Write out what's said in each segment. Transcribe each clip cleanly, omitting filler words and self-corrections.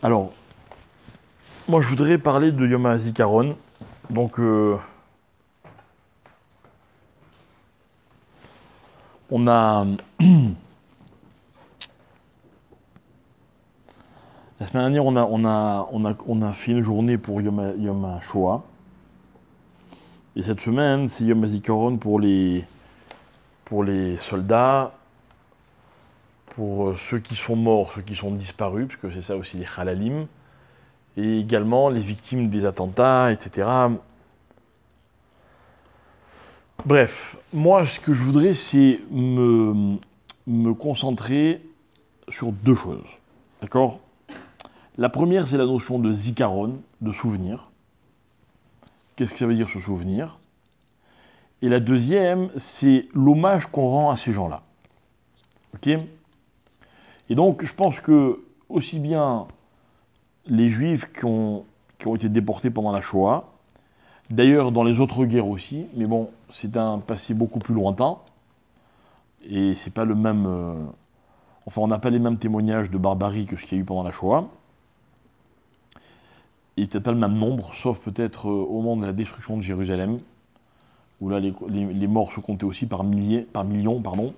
Alors, moi je voudrais parler de Yom HaZikaron. Donc, on a... La semaine dernière, on a fait une journée pour Yom HaShoah. Et cette semaine, c'est Yom HaZikaron pour les soldats, pour ceux qui sont morts, ceux qui sont disparus, parce que c'est ça aussi les halalim, et également les victimes des attentats, etc. Bref, moi, ce que je voudrais, c'est me concentrer sur deux choses. D'accord ? La première, c'est la notion de zikaron, de souvenir. Qu'est-ce que ça veut dire, ce souvenir ? Et la deuxième, c'est l'hommage qu'on rend à ces gens-là. Ok ? Et donc, je pense que, aussi bien les Juifs qui ont été déportés pendant la Shoah, d'ailleurs dans les autres guerres aussi, mais bon, c'est un passé beaucoup plus lointain, et c'est pas le même... enfin, on n'a pas les mêmes témoignages de barbarie que ce qu'il y a eu pendant la Shoah, et peut-être pas le même nombre, sauf peut-être au moment de la destruction de Jérusalem, où là, les morts se comptaient aussi par millions, pardon.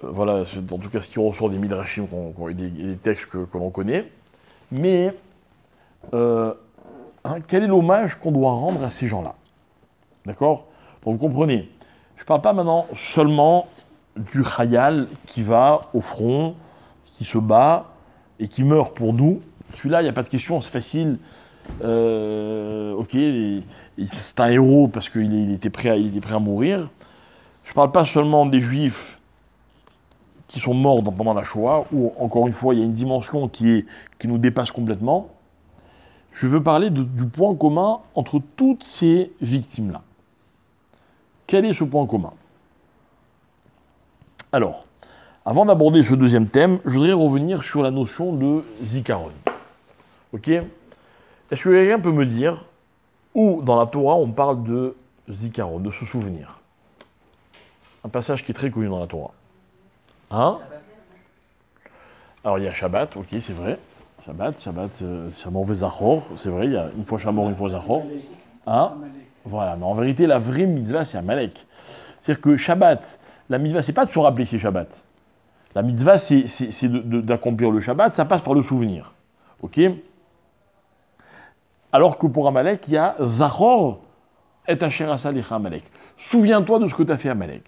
Voilà, c'est en tout cas ce qui ressort des Midrashim, des textes que l'on connaît. Mais, quel est l'hommage qu'on doit rendre à ces gens-là ? D'accord ? Donc vous comprenez, je ne parle pas maintenant seulement du Chayal qui va au front, qui se bat et qui meurt pour nous. Celui-là, il n'y a pas de question, c'est facile. Ok, c'est un héros parce qu'il était prêt à mourir. Je ne parle pas seulement des Juifs qui sont morts pendant la Shoah, où, encore une fois, il y a une dimension qui nous dépasse complètement. Je veux parler du point commun entre toutes ces victimes-là. Quel est ce point commun ? Alors, avant d'aborder ce deuxième thème, je voudrais revenir sur la notion de zikaron. Ok ? Est-ce que quelqu'un peut me dire où dans la Torah on parle de zikaron, de se souvenir ? Un passage qui est très connu dans la Torah. Hein ? Alors il y a Shabbat, ok, c'est vrai. Shabbat, Shamor Vezachor, c'est vrai, il y a une fois Shamor, une fois Zachor. Hein ? Voilà, mais en vérité, la vraie mitzvah, c'est Amalek. C'est-à-dire que Shabbat, la mitzvah, c'est pas de se rappeler c'est Shabbat. La mitzvah, c'est d'accomplir le Shabbat, ça passe par le souvenir. Ok ? Alors que pour Amalek, il y a Zachor et Asher Asa Lecha Amalek. Souviens-toi de ce que tu as fait Amalek.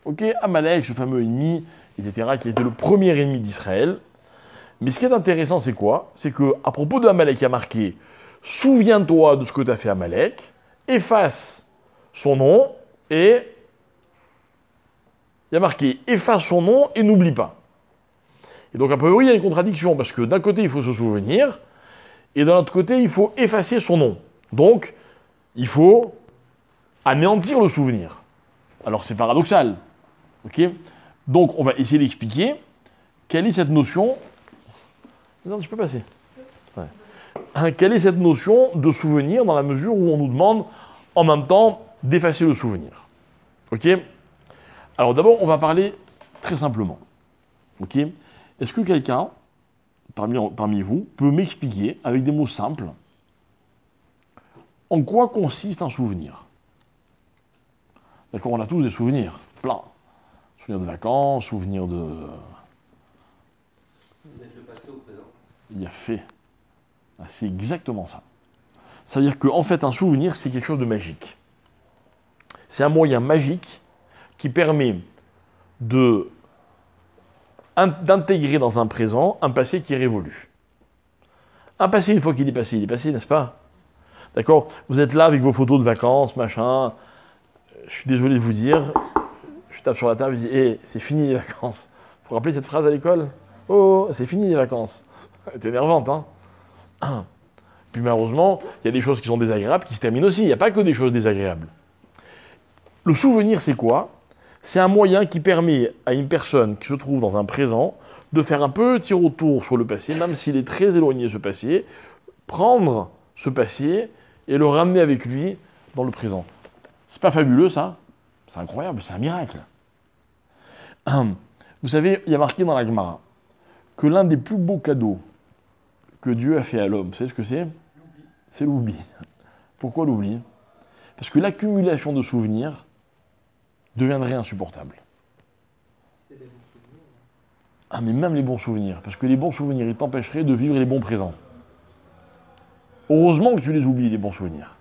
Ok ? Amalek, ce fameux ennemi, etc., qui était le premier ennemi d'Israël. Mais ce qui est intéressant, c'est quoi ? C'est qu'à propos de Amalek, il y a marqué « Souviens-toi de ce que tu as fait Amalek, efface son nom, et... » Il y a marqué « Efface son nom et n'oublie pas ». Et donc, a priori, il y a une contradiction, parce que d'un côté, il faut se souvenir, et de l'autre côté, il faut effacer son nom. Donc, il faut anéantir le souvenir. Alors, c'est paradoxal. Ok ? Donc, on va essayer d'expliquer quelle est cette notion... Non, je peux passer. Ouais. Quelle est cette notion de souvenir dans la mesure où on nous demande en même temps d'effacer le souvenir. Ok ? Alors d'abord, on va parler très simplement. Ok ? Est-ce que quelqu'un, parmi vous, peut m'expliquer, avec des mots simples, en quoi consiste un souvenir ? D'accord, on a tous des souvenirs, plein. Souvenirs de vacances, souvenirs de... Mettre le passé au présent. Il y a fait. C'est exactement ça. Ça veut dire qu'en fait, un souvenir, c'est quelque chose de magique. C'est un moyen magique qui permet d'intégrer dans un présent un passé qui est révolu. Un passé, une fois qu'il est passé, n'est-ce pas ? D'accord ? Vous êtes là avec vos photos de vacances, machin. Je suis désolé de vous dire, je tape sur la table, je dis hey, c'est fini les vacances. Vous vous rappelez cette phrase à l'école ? Oh, c'est fini les vacances. Elle est énervante, hein ? Puis malheureusement, il y a des choses qui sont désagréables qui se terminent aussi. Il n'y a pas que des choses désagréables. Le souvenir, c'est quoi ? C'est un moyen qui permet à une personne qui se trouve dans un présent de faire un petit retour sur le passé, même s'il est très éloigné de ce passé, prendre ce passé et le ramener avec lui dans le présent. C'est pas fabuleux, ça ? C'est incroyable, c'est un miracle. Vous savez, il y a marqué dans la Gemara que l'un des plus beaux cadeaux que Dieu a fait à l'homme, vous savez ce que c'est? C'est l'oubli. Pourquoi l'oubli? Parce que l'accumulation de souvenirs deviendrait insupportable. Ah, mais même les bons souvenirs, parce que les bons souvenirs, ils t'empêcheraient de vivre les bons présents. Heureusement que tu les oublies, les bons souvenirs.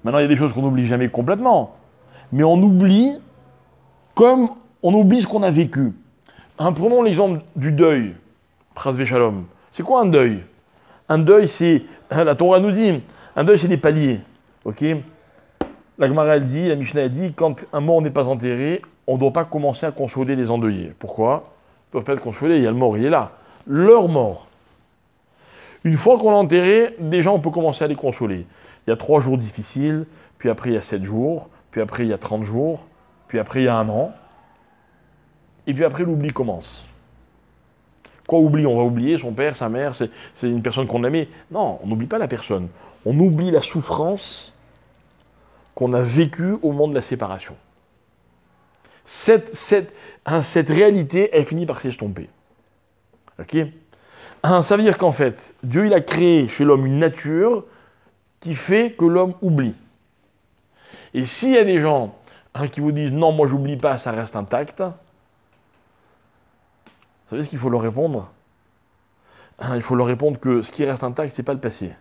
Maintenant, il y a des choses qu'on n'oublie jamais complètement, mais on oublie comme on oublie ce qu'on a vécu. Prenons l'exemple du deuil. Chas v'shalom. C'est quoi un deuil? Un deuil, c'est, la Torah nous dit, un deuil, c'est des paliers. Ok? La Gemara, elle dit, la Mishnah, elle dit, quand un mort n'est pas enterré, on ne doit pas commencer à consoler les endeuillés. Pourquoi? Ils ne peuvent pas être consolés, il y a le mort, il est là. Leur mort. Une fois qu'on l'a enterré, déjà on peut commencer à les consoler. Il y a 3 jours difficiles, puis après il y a 7 jours, puis après il y a 30 jours, puis après il y a 1 an, et puis après l'oubli commence. Quoi oubli? On va oublier son père, sa mère, c'est une personne qu'on aimait. Non, on n'oublie pas la personne. On oublie la souffrance qu'on a vécue au moment de la séparation. Cette réalité, elle finit par s'estomper. Ok? Ça veut dire qu'en fait, Dieu il a créé chez l'homme une nature qui fait que l'homme oublie. Et s'il y a des gens qui vous disent « Non, moi j'oublie pas, ça reste intact », vous savez ce qu'il faut leur répondre? Il faut leur répondre que ce qui reste intact, ce n'est pas le passé.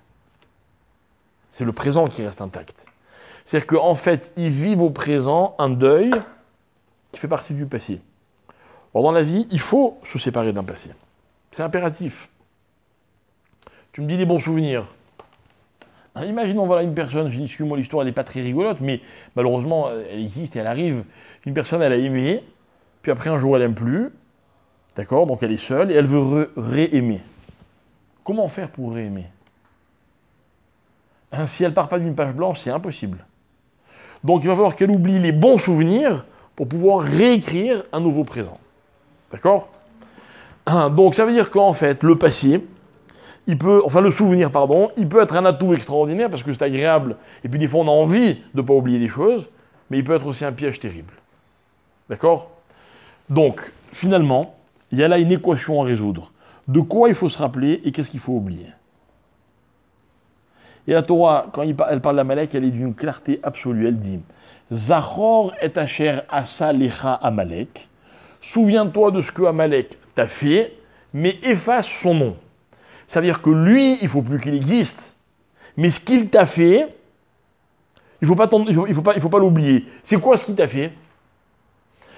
C'est le présent qui reste intact. C'est-à-dire qu'en fait, ils vivent au présent un deuil qui fait partie du passé. Or, dans la vie, il faut se séparer d'un passé. C'est impératif. Tu me dis des bons souvenirs. Imaginons, voilà une personne, je dis, excuse-moi, l'histoire, elle n'est pas très rigolote, mais malheureusement, elle existe et elle arrive. Une personne, elle a aimé, puis après, un jour, elle n'aime plus. D'accord? Donc, elle est seule et elle veut réaimer. Comment faire pour réaimer? Si elle ne part pas d'une page blanche, c'est impossible. Donc, il va falloir qu'elle oublie les bons souvenirs pour pouvoir réécrire un nouveau présent. D'accord? Donc, ça veut dire qu'en fait, le passé, le souvenir, pardon, il peut être un atout extraordinaire parce que c'est agréable. Et puis, des fois, on a envie de ne pas oublier des choses, mais il peut être aussi un piège terrible. D'accord? Donc, finalement, il y a là une équation à résoudre. De quoi il faut se rappeler et qu'est-ce qu'il faut oublier? Et la Torah, quand elle parle d'Amalek, elle est d'une clarté absolue. Elle dit Zachor et asher asa lecha Amalek. Souviens-toi de ce que Amalek t'a fait, mais efface son nom. C'est-à-dire que lui, il ne faut plus qu'il existe. Mais ce qu'il t'a fait, il ne faut pas l'oublier. C'est quoi ce qu'il t'a fait?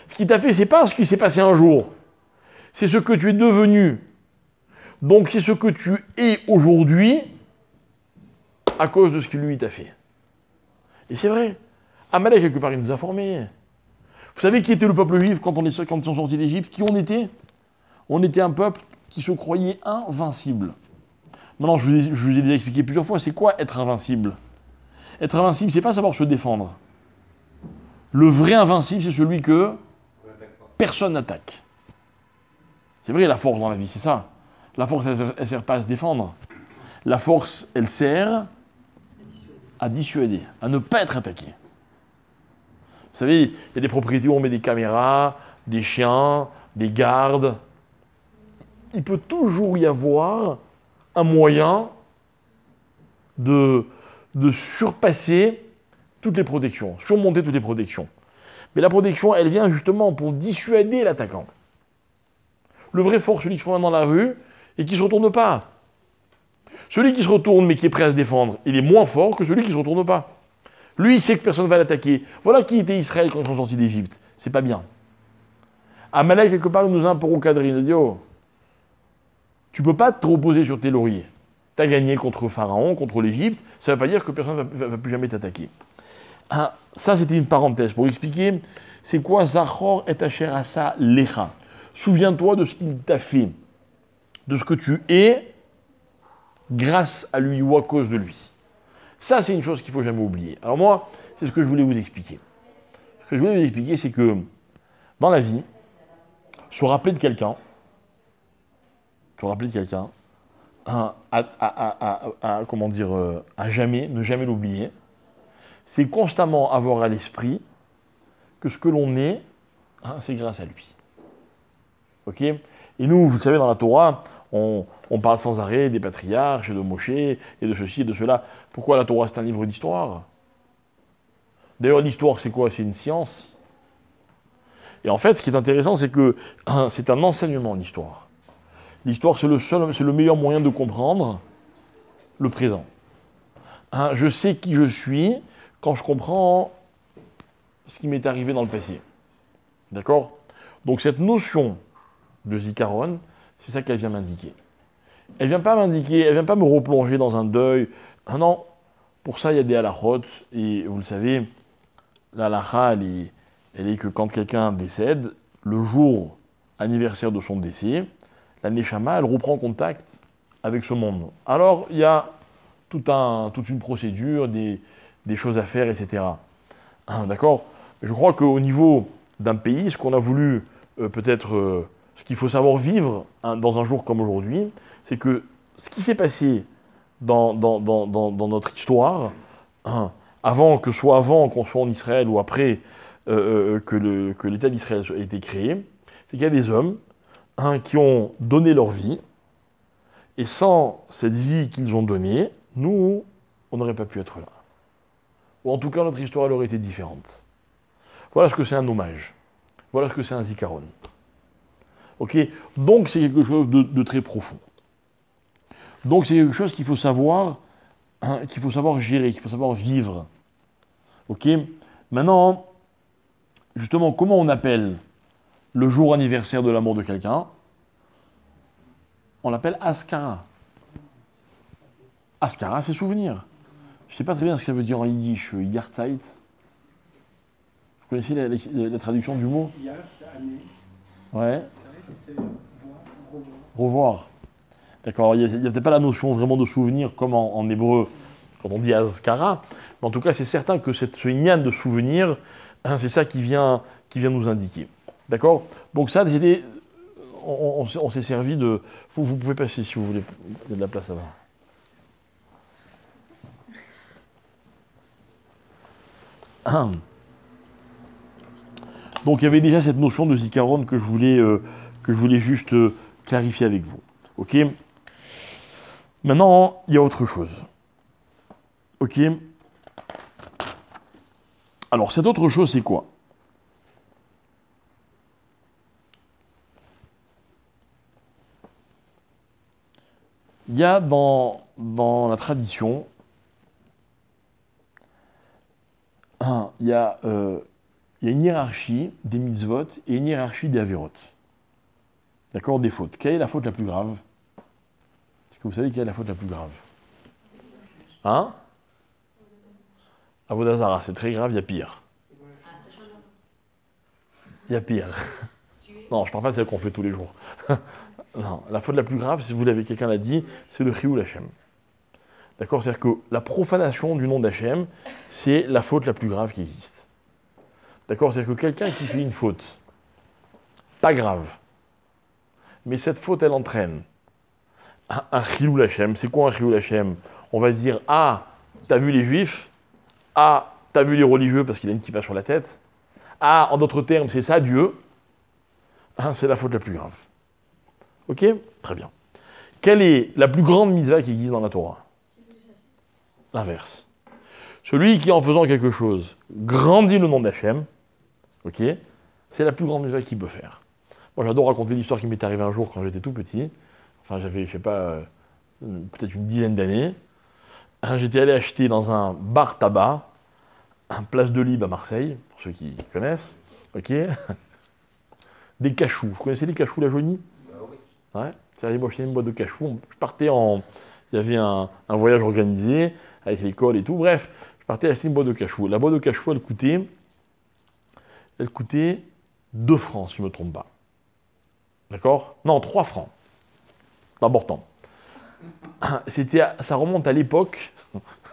Ce qu'il t'a fait, ce n'est pas ce qui s'est passé un jour. C'est ce que tu es devenu. Donc c'est ce que tu es aujourd'hui à cause de ce qu'il lui t'a fait. Et c'est vrai. Amalek, quelque part, il nous a formés. Vous savez qui était le peuple juif quand ils sont sortis d'Égypte? Qui on était? On était un peuple qui se croyait invincible. Maintenant, je vous ai déjà expliqué plusieurs fois, c'est quoi être invincible? Être invincible, c'est pas savoir se défendre. Le vrai invincible, c'est celui que personne n'attaque. C'est vrai, la force dans la vie, c'est ça. La force, elle ne sert pas à se défendre. La force, elle sert à dissuader, à ne pas être attaqué. Vous savez, il y a des propriétés où on met des caméras, des chiens, des gardes. Il peut toujours y avoir un moyen de surpasser toutes les protections, surmonter toutes les protections. Mais la protection, elle vient justement pour dissuader l'attaquant. Le vrai fort, celui qui se promène dans la rue et qui ne se retourne pas. Celui qui se retourne mais qui est prêt à se défendre, il est moins fort que celui qui ne se retourne pas. Lui, il sait que personne ne va l'attaquer. Voilà qui était Israël quand ils sont sortis d'Égypte. C'est pas bien. Amalek, quelque part, nous a un peu recadré. Il a dit, oh, tu ne peux pas te reposer sur tes lauriers. Tu as gagné contre Pharaon, contre l'Égypte. Ça ne veut pas dire que personne ne va plus jamais t'attaquer. Ça, c'était une parenthèse pour expliquer c'est quoi Zachor et asher asa lecha. Souviens-toi de ce qu'il t'a fait, de ce que tu es grâce à lui ou à cause de lui. Ça, c'est une chose qu'il ne faut jamais oublier. Alors moi, c'est ce que je voulais vous expliquer. Ce que je voulais vous expliquer, c'est que dans la vie, se rappeler de quelqu'un, à jamais, ne jamais l'oublier, c'est constamment avoir à l'esprit que ce que l'on est, c'est grâce à lui. Ok? Et nous, vous le savez, dans la Torah, on parle sans arrêt des patriarches, et de Moshe, et de ceci et de cela. Pourquoi la Torah, c'est un livre d'histoire? D'ailleurs, l'histoire, c'est quoi? C'est une science. Et en fait, ce qui est intéressant, c'est que c'est un enseignement, l'histoire. L'histoire, c'est le meilleur moyen de comprendre le présent. Je sais qui je suis quand je comprends ce qui m'est arrivé dans le passé. D'accord? Donc cette notion de Zikaron, c'est ça qu'elle vient m'indiquer. Elle vient pas m'indiquer, elle vient pas me replonger dans un deuil. Ah non, pour ça il y a des halachot, et vous le savez, la halacha, elle est que quand quelqu'un décède, le jour anniversaire de son décès, la neshama, elle reprend contact avec ce monde. Alors il y a toute une procédure, des choses à faire, etc. D'accord? Je crois qu'au niveau d'un pays, ce qu'on a voulu, ce qu'il faut savoir vivre dans un jour comme aujourd'hui, c'est que ce qui s'est passé dans notre histoire, avant qu'on soit en Israël ou après que l'État d'Israël ait été créé, c'est qu'il y a des hommes qui ont donné leur vie, et sans cette vie qu'ils ont donnée, nous, on n'aurait pas pu être là. Ou en tout cas, notre histoire elle aurait été différente. Voilà ce que c'est un hommage. Voilà ce que c'est un zikaron. Ok? Donc c'est quelque chose de très profond. Donc c'est quelque chose qu'il faut savoir gérer, qu'il faut savoir vivre. Ok? Maintenant, justement, comment on appelle le jour anniversaire de la mort de quelqu'un? On l'appelle Askara. Askara, c'est souvenir. Je ne sais pas très bien ce que ça veut dire en yiddish, Yahrzeit. Vous connaissez la traduction du mot? Yar, c'est année. Ouais. C'est voir, Revoir. D'accord, il n'y a peut-être pas la notion vraiment de souvenir comme en hébreu, quand on dit Askara. Mais en tout cas, c'est certain que ce inyan de souvenir, c'est ça qui vient nous indiquer. D'accord? Donc ça, on s'est servi de... Vous pouvez passer si vous voulez, il y a de la place là-bas. Donc il y avait déjà cette notion de zikaron que je voulais juste clarifier avec vous. Ok? Maintenant, il y a autre chose. Ok? Alors cette autre chose, c'est quoi? Il y a dans la tradition, il y a une hiérarchie des mitzvot et une hiérarchie des averot. D'accord? Des fautes. Quelle est la faute la plus grave? Est-ce que vous savez quelle est la faute la plus grave? Hein? Avodazara, c'est très grave, il y a pire. Il y a pire. Non, je ne parle pas de celle qu'on fait tous les jours. Non, la faute la plus grave, si vous l'avez, quelqu'un l'a dit, c'est le chioul Hashem. D'accord? C'est-à-dire que la profanation du nom d'Hachem, c'est la faute la plus grave qui existe. D'accord? C'est-à-dire que quelqu'un qui fait une faute, pas grave, mais cette faute, elle entraîne un chioul Hashem. C'est quoi un chioul Hashem? On va dire, ah, t'as vu les juifs? Ah, t'as vu les religieux parce qu'il a une kippa sur la tête? Ah, en d'autres termes, c'est ça Dieu? C'est la faute la plus grave. Ok? Très bien. Quelle est la plus grande mitzvah qui existe dans la Torah? L'inverse. Celui qui, en faisant quelque chose, grandit le nom d'Hachem, ok? C'est la plus grande mitzvah qu'il peut faire. Moi, j'adore raconter l'histoire qui m'est arrivée un jour quand j'étais tout petit. Enfin, j'avais, je sais pas, peut-être une dizaine d'années. J'étais allé acheter dans un bar tabac, un place de Libre à Marseille, pour ceux qui connaissent, ok? Des cachous. Vous connaissez les cachous, la jaunie? Oui. Ouais. C'est-à-dire, moi, je une boîte de cachous. Je partais il y avait un voyage organisé avec l'école et tout. Bref, je partais acheter une boîte de cachous. La boîte de cachous, elle coûtait 2 francs, si je ne me trompe pas. D'accord? Non, 3 francs. C'est important. Ça remonte à l'époque,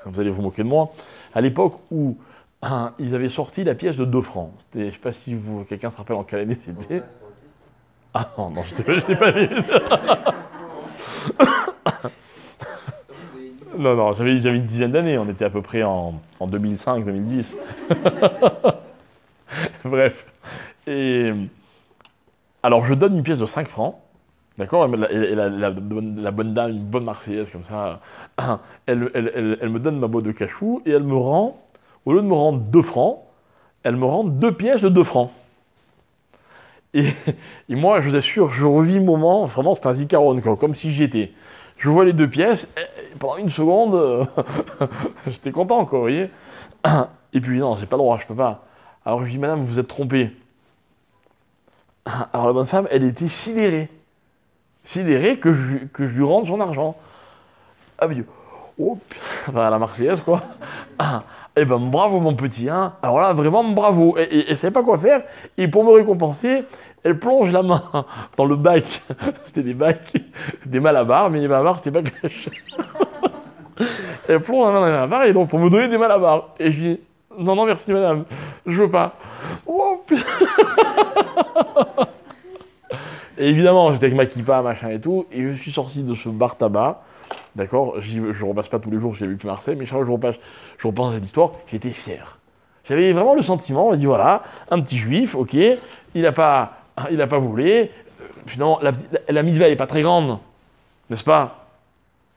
vous allez vous moquer de moi, à l'époque où ils avaient sorti la pièce de 2 francs. Je ne sais pas si quelqu'un se rappelle en quelle année c'était. Ah non, je n'étais pas né. Non, j'avais une dizaine d'années, on était à peu près en 2005-2010. Bref. Et alors je donne une pièce de 5 francs D'accord? La bonne dame, une bonne Marseillaise comme ça, elle me donne ma boîte de cachou et elle me rend, au lieu de me rendre 2 francs, elle me rend 2 pièces de 2 francs. Et, et moi, je vous assure, je revis le moment, vraiment, c'est un zikaron, quoi, comme si j'y étais. Je vois les 2 pièces, et pendant une seconde, j'étais content, quoi, vous voyez. Et puis, non, j'ai pas le droit, je peux pas. Alors, je lui dis, madame, vous vous êtes trompée. Alors, la bonne femme, elle était sidérée. Sidérée que je lui rende son argent. Ah, mais oh, enfin, la Marseillaise, quoi. Eh ben, bravo, mon petit, hein. Alors là, vraiment, bravo. Et elle savait pas quoi faire. Et pour me récompenser, elle plonge la main dans le bac. C'était des bacs, des malabars, mais les malabars, c'était pas caché. Elle plonge la main dans les malabars, et donc, pour me donner des malabars. Et je dis, non, non, merci, madame, je veux pas. Oh, et évidemment, j'étais avec ma kippa, machin et tout, et je suis sorti de ce bar tabac. D'accord, je repasse pas tous les jours, j'ai vu plus Marseille, mais chaque fois que je repense à cette histoire, j'étais fier. J'avais vraiment le sentiment, on m'a dit voilà, un petit juif, ok, il a pas volé. Finalement, la mitzvah, elle est pas très grande, n'est-ce pas?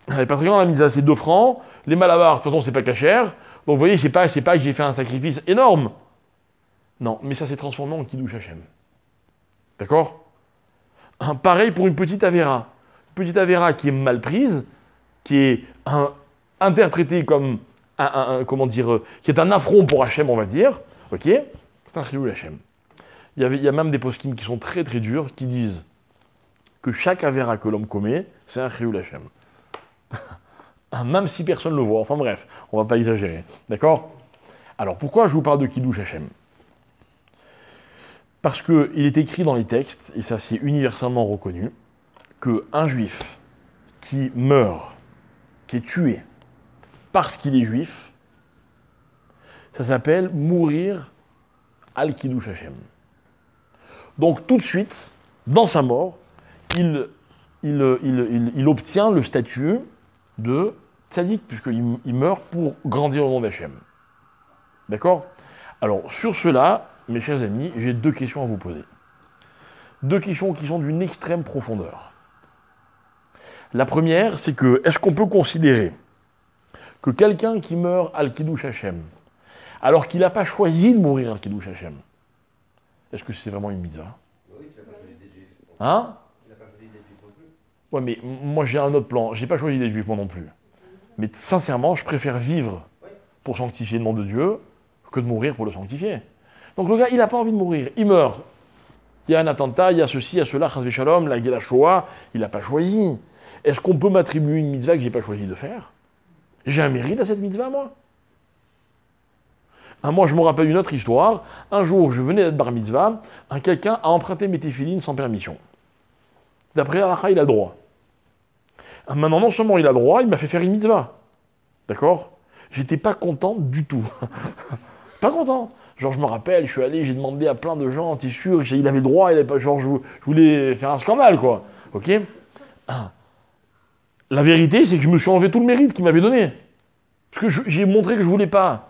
Elle est pas très grande, la mitzvah, c'est 2 francs. Les malabars, de toute façon, c'est pas cachère. Donc vous voyez, c'est pas que j'ai fait un sacrifice énorme. Non, mais ça s'est transformé en Kiddush Hashem. D'accord? Pareil pour une petite avéra. Petite avéra qui est mal prise, qui est interprété comme comment dire, qui est un affront pour Hachem, on va dire, ok, c'est un chilul Hachem. Il y a même des poskim qui sont très très durs, qui disent que chaque avéra que l'homme commet, c'est un chilul Hachem. Même si personne ne le voit, enfin bref, on va pas exagérer, d'accord? Alors pourquoi je vous parle de Kiddush Hachem? Parce qu'il est écrit dans les textes, et ça c'est universellement reconnu, qu'un juif qui meurt, qui est tué parce qu'il est juif, ça s'appelle mourir al Kiddush Hashem. Donc tout de suite, dans sa mort, il obtient le statut de tzaddik, puisqu'il meurt pour grandir le nom d'Hachem. D'accord? Alors sur cela, mes chers amis, j'ai 2 questions à vous poser. 2 questions qui sont d'une extrême profondeur. La première, c'est que, est-ce qu'on peut considérer que quelqu'un qui meurt al Kiddush Hashem, alors qu'il n'a pas choisi de mourir al Kiddush Hashem, est-ce que c'est vraiment une mitzvah? Oui, il n'a pas choisi d'être juif. Hein? Il n'a pas choisi d'être juif non plus. Ouais, mais moi j'ai un autre plan. J'ai pas choisi d'être juif moi non plus. Mais sincèrement, je préfère vivre pour sanctifier le nom de Dieu que de mourir pour le sanctifier. Donc le gars, il n'a pas envie de mourir. Il meurt. Il y a un attentat, il y a ceci, il y a cela, chas v'shalom, la Shoah, il n'a pas choisi. Est-ce qu'on peut m'attribuer une mitzvah que je n'ai pas choisi de faire? J'ai un mérite à cette mitzvah, moi. Moi, je me rappelle une autre histoire. Un jour, je venais d'être bar mitzvah, quelqu'un a emprunté mes téfilines sans permission. D'après Halakha, il a droit. Maintenant, non seulement il a droit, il m'a fait faire une mitzvah. D'accord? J'étais pas content du tout. Pas content. Genre, je me rappelle, je suis allé, j'ai demandé à plein de gens, t'es sûr, il avait le droit, il avait pas, genre, je voulais faire un scandale, quoi. Ok? La vérité, c'est que je me suis enlevé tout le mérite qu'il m'avait donné. Parce que j'ai montré que je voulais pas.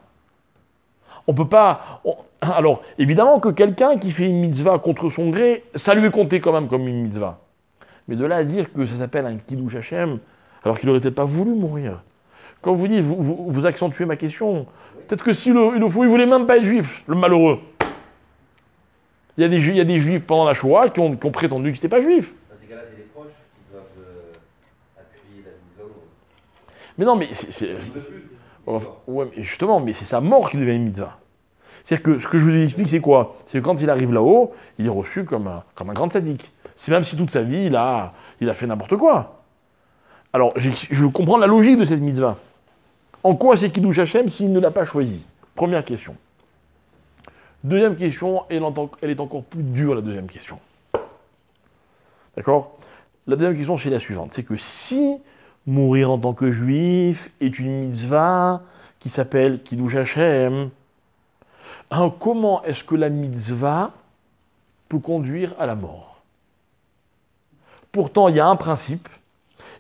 On peut pas... Alors, évidemment que quelqu'un qui fait une mitzvah contre son gré, ça lui est compté quand même comme une mitzvah. Mais de là à dire que ça s'appelle un Kiddush Hashem, alors qu'il n'aurait peut-être pas voulu mourir. Quand vous dites, vous accentuez ma question. Peut-être que s'il le faut, il ne voulait même pas être juif, le malheureux. Il y a des juifs pendant la Shoah qui ont prétendu qu'ils n'étaient pas juifs. Dans ces cas-là, c'est les proches qui doivent appuyer la mitzvah. Mais non, mais ouais, mais justement, mais c'est sa mort qui devient une mitzvah. C'est-à-dire que ce que je vous explique, c'est quoi? C'est que quand il arrive là-haut, il est reçu comme un grand tzaddik. C'est même si toute sa vie, il a fait n'importe quoi. Alors, je comprends la logique de cette mitzvah. En quoi c'est Kiddush Hashem s'il ne l'a pas choisi? Première question. Deuxième question, elle est encore plus dure, la deuxième question. D'accord? La deuxième question, c'est la suivante. C'est que si mourir en tant que juif est une mitzvah qui s'appelle Kiddush Hashem, comment est-ce que la mitzvah peut conduire à la mort? Pourtant, il y a un principe,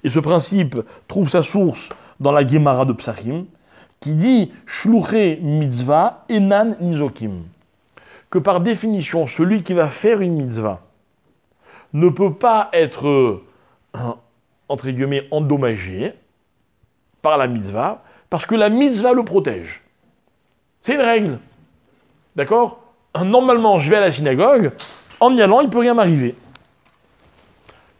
et ce principe trouve sa source dans la Gemara de Psachim, qui dit « Shluché mitzvah enan nizokim » que par définition, celui qui va faire une mitzvah ne peut pas être, entre guillemets, endommagé par la mitzvah, parce que la mitzvah le protège. C'est une règle. D'accord? Normalement, je vais à la synagogue, en y allant, il ne peut rien m'arriver.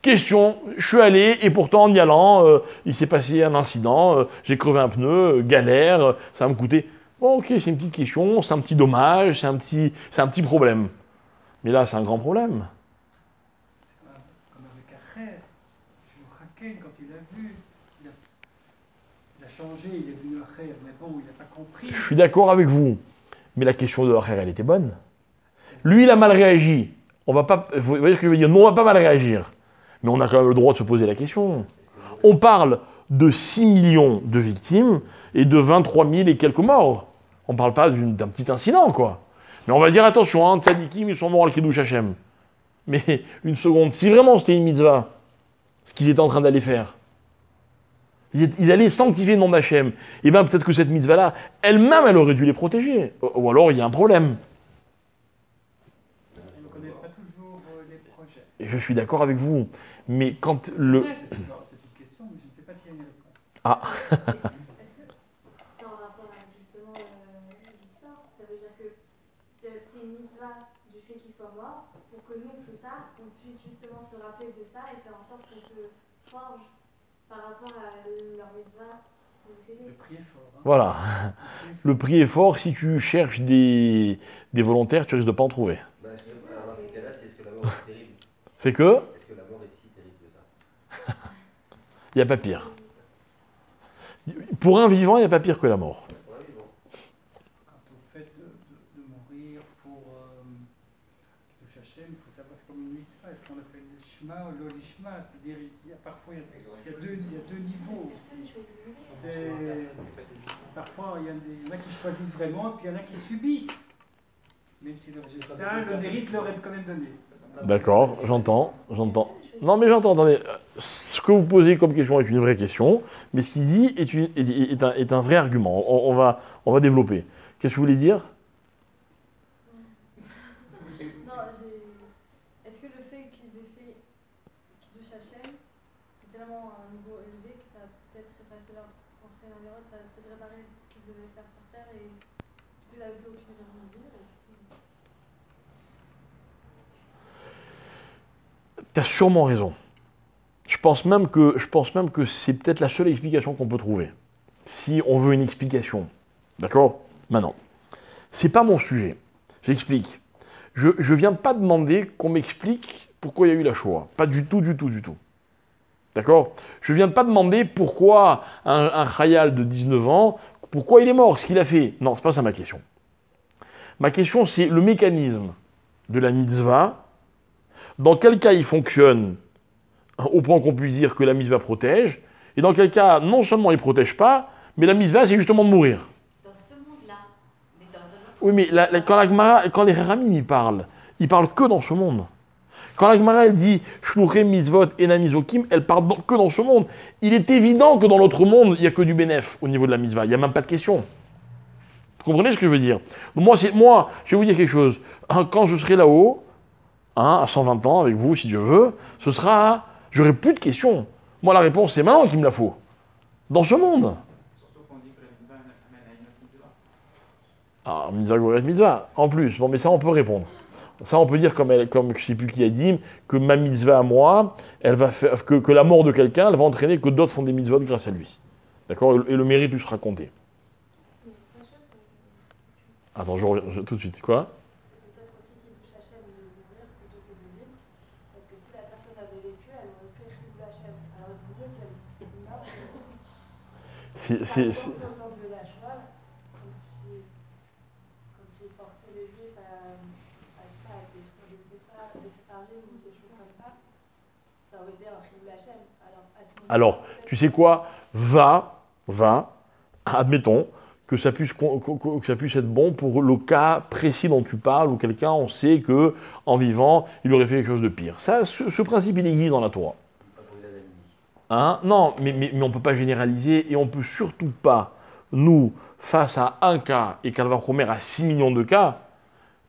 Question, je suis allé, et pourtant, en y allant, il s'est passé un incident, j'ai crevé un pneu, galère, ça va me coûter... Bon, ok, c'est une petite question, c'est un petit dommage, c'est un petit problème. Mais là, c'est un grand problème. Comme avec Acher, chez le Haken, quand il a vu, il a changé, il est devenu Acher, mais bon, il n'a pas compris. Je suis d'accord avec vous, mais la question de Acher, elle était bonne. Lui, il a mal réagi. On va pas, vous voyez ce que je veux dire? Nous, on va pas mal réagir. Mais on a quand même le droit de se poser la question. On parle de 6 millions de victimes et de 23 000 et quelques morts. On ne parle pas d'un petit incident, quoi. Mais on va dire, attention, hein, tzadikim, ils sont morts al Kiddush Hashem. Mais une seconde, si vraiment c'était une mitzvah, ce qu'ils étaient en train d'aller faire, ils allaient sanctifier le nom d'Hachem, et bien peut-être que cette mitzvah-là, elle-même, elle aurait dû les protéger. Ou alors, il y a un problème. On ne connaît pas toujours les projets. Et je suis d'accord avec vous. Mais quand C'est le... vrai, c'est une question, mais je ne sais pas s'il y a une réponse. Ah, Est-ce que c'est en rapport avec justement l'histoire? Ça veut dire que c'est une mitzvah du fait qu'il soit mort pour que nous, plus tard, on puisse justement se rappeler de ça et faire en sorte qu'on se forge par rapport à leur mitzvah. Le prix est fort. Hein. voilà. Le prix est fort. Si tu cherches des volontaires, tu risques de ne pas en trouver. Bah, alors dans ces cas-là, c'est est-ce que la mort est terrible? C'est que Est-ce que la mort est si terrible que ça? il n'y a pas pire. Pour un vivant, il n'y a pas pire que la mort. Ouais, bon. Quant au fait de mourir pour Kiddush Hashem, il faut savoir, c'est comme une mitzvah. Est-ce qu'on appelle le Shema ou l'Olishma? C'est-à-dire, parfois, il y a deux niveaux aussi. Parfois, il y en a qui choisissent vraiment, et puis il y en a qui subissent. Même si le résultat, le mérite leur est quand même donné. D'accord, j'entends. Non, mais j'entends, attendez. Ce que vous posez comme question est une vraie question, mais ce qu'il dit est un vrai argument. On va développer. Qu'est-ce que vous voulez dire? Non, est-ce que le fait qu'ils aient fait Kiddush Hashem, c'est tellement un niveau élevé que ça a peut-être effacé leur pensée l'un et l'autre, ça a peut-être réparé ce qu'ils devaient faire sur Terre et du coup, il n'a plus aucune raison de vivre. Tu as sûrement raison. Je pense même que c'est peut-être la seule explication qu'on peut trouver. Si on veut une explication. D'accord? Maintenant, c'est pas mon sujet. J'explique. Je viens pas demander qu'on m'explique pourquoi il y a eu la Shoah. Pas du tout. D'accord? Je viens pas demander pourquoi un Khayal de 19 ans, pourquoi il est mort, ce qu'il a fait. Non, c'est pas ça ma question. Ma question, c'est le mécanisme de la mitzvah. Dans quel cas il fonctionne au point qu'on puisse dire que la mitzvah protège, et dans quel cas non seulement il ne protège pas, mais la mitzvah c'est justement de mourir. Dans ce monde-là, mais dans un autre. Oui, mais quand les Ramim ils parlent que dans ce monde. Quand la Gemara elle dit Shluchem mitzvot enanizokim, elle parle que dans ce monde. Il est évident que dans l'autre monde, il n'y a que du bénéf au niveau de la mitzvah. Il n'y a même pas de question. Vous comprenez ce que je veux dire? Moi, je vais vous dire quelque chose. Quand je serai là-haut, à 120 ans avec vous, si Dieu veut, j'aurai plus de questions. Moi, la réponse, c'est maintenant qu'il me la faut. Dans ce monde. Surtout qu'on dit que la mitzvah amène à une autre mitzvah. Ah, mitzvah, goret, mitzvah. En plus, bon, mais ça, on peut répondre. Ça, on peut dire, comme je ne sais plus qui a dit, que ma mitzvah à moi, elle va faire, que la mort de quelqu'un, elle va entraîner que d'autres font des mitzvot grâce à lui. D'accord? Et le mérite lui sera compté. Attends, je reviens tout de suite. Quoi? C'est peut-être aussi Kiddush Hashem de mourir plutôt que de vivre. Parce que si la personne avait vécu, elle aurait fait Kiddush Hashem. Alors il vaut mieux qu'elle meure. Par exemple, au temps de la Shoah, quand ils forçaient les Juifs à, je sais pas, à détruire des séparés ou des choses comme ça aurait été un Kiddush Hashem. Alors, tu sais quoi? Admettons que ça puisse être bon pour le cas précis dont tu parles, où quelqu'un, on sait que en vivant, il aurait fait quelque chose de pire. Ça, ce principe, il existe dans la Torah. Hein? Non, mais on ne peut pas généraliser, et on ne peut surtout pas, nous, face à un cas, et Calvar Homer à 6 millions de cas,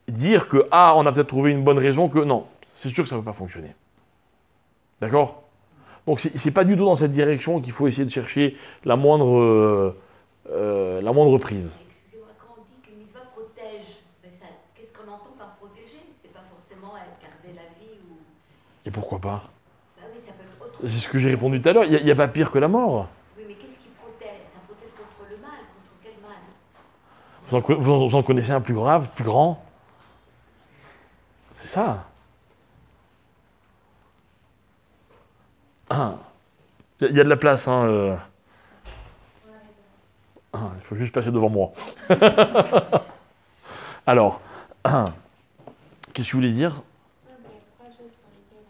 dire que, on a peut-être trouvé une bonne raison que non. C'est sûr que ça ne peut pas fonctionner. D'accord? Donc c'est pas du tout dans cette direction qu'il faut essayer de chercher la moindre prise. Excusez-moi, quand on dit qu'une mitzvah protège, mais ça, qu'est-ce qu'on entend par protéger? C'est pas forcément garder la vie ou. Et pourquoi pas? Bah oui, ça peut être autre C'est chose. ce que j'ai répondu tout à l'heure. Il n'y a pas pire que la mort. Oui, mais qu'est-ce qui protège? Ça protège contre le mal, contre quel mal? Vous en connaissez un plus grave, plus grand? C'est ça. Il y a de la place, hein. Il faut juste passer devant moi. Alors, qu'est-ce que je voulais dire? Il y a trois choses pour lesquelles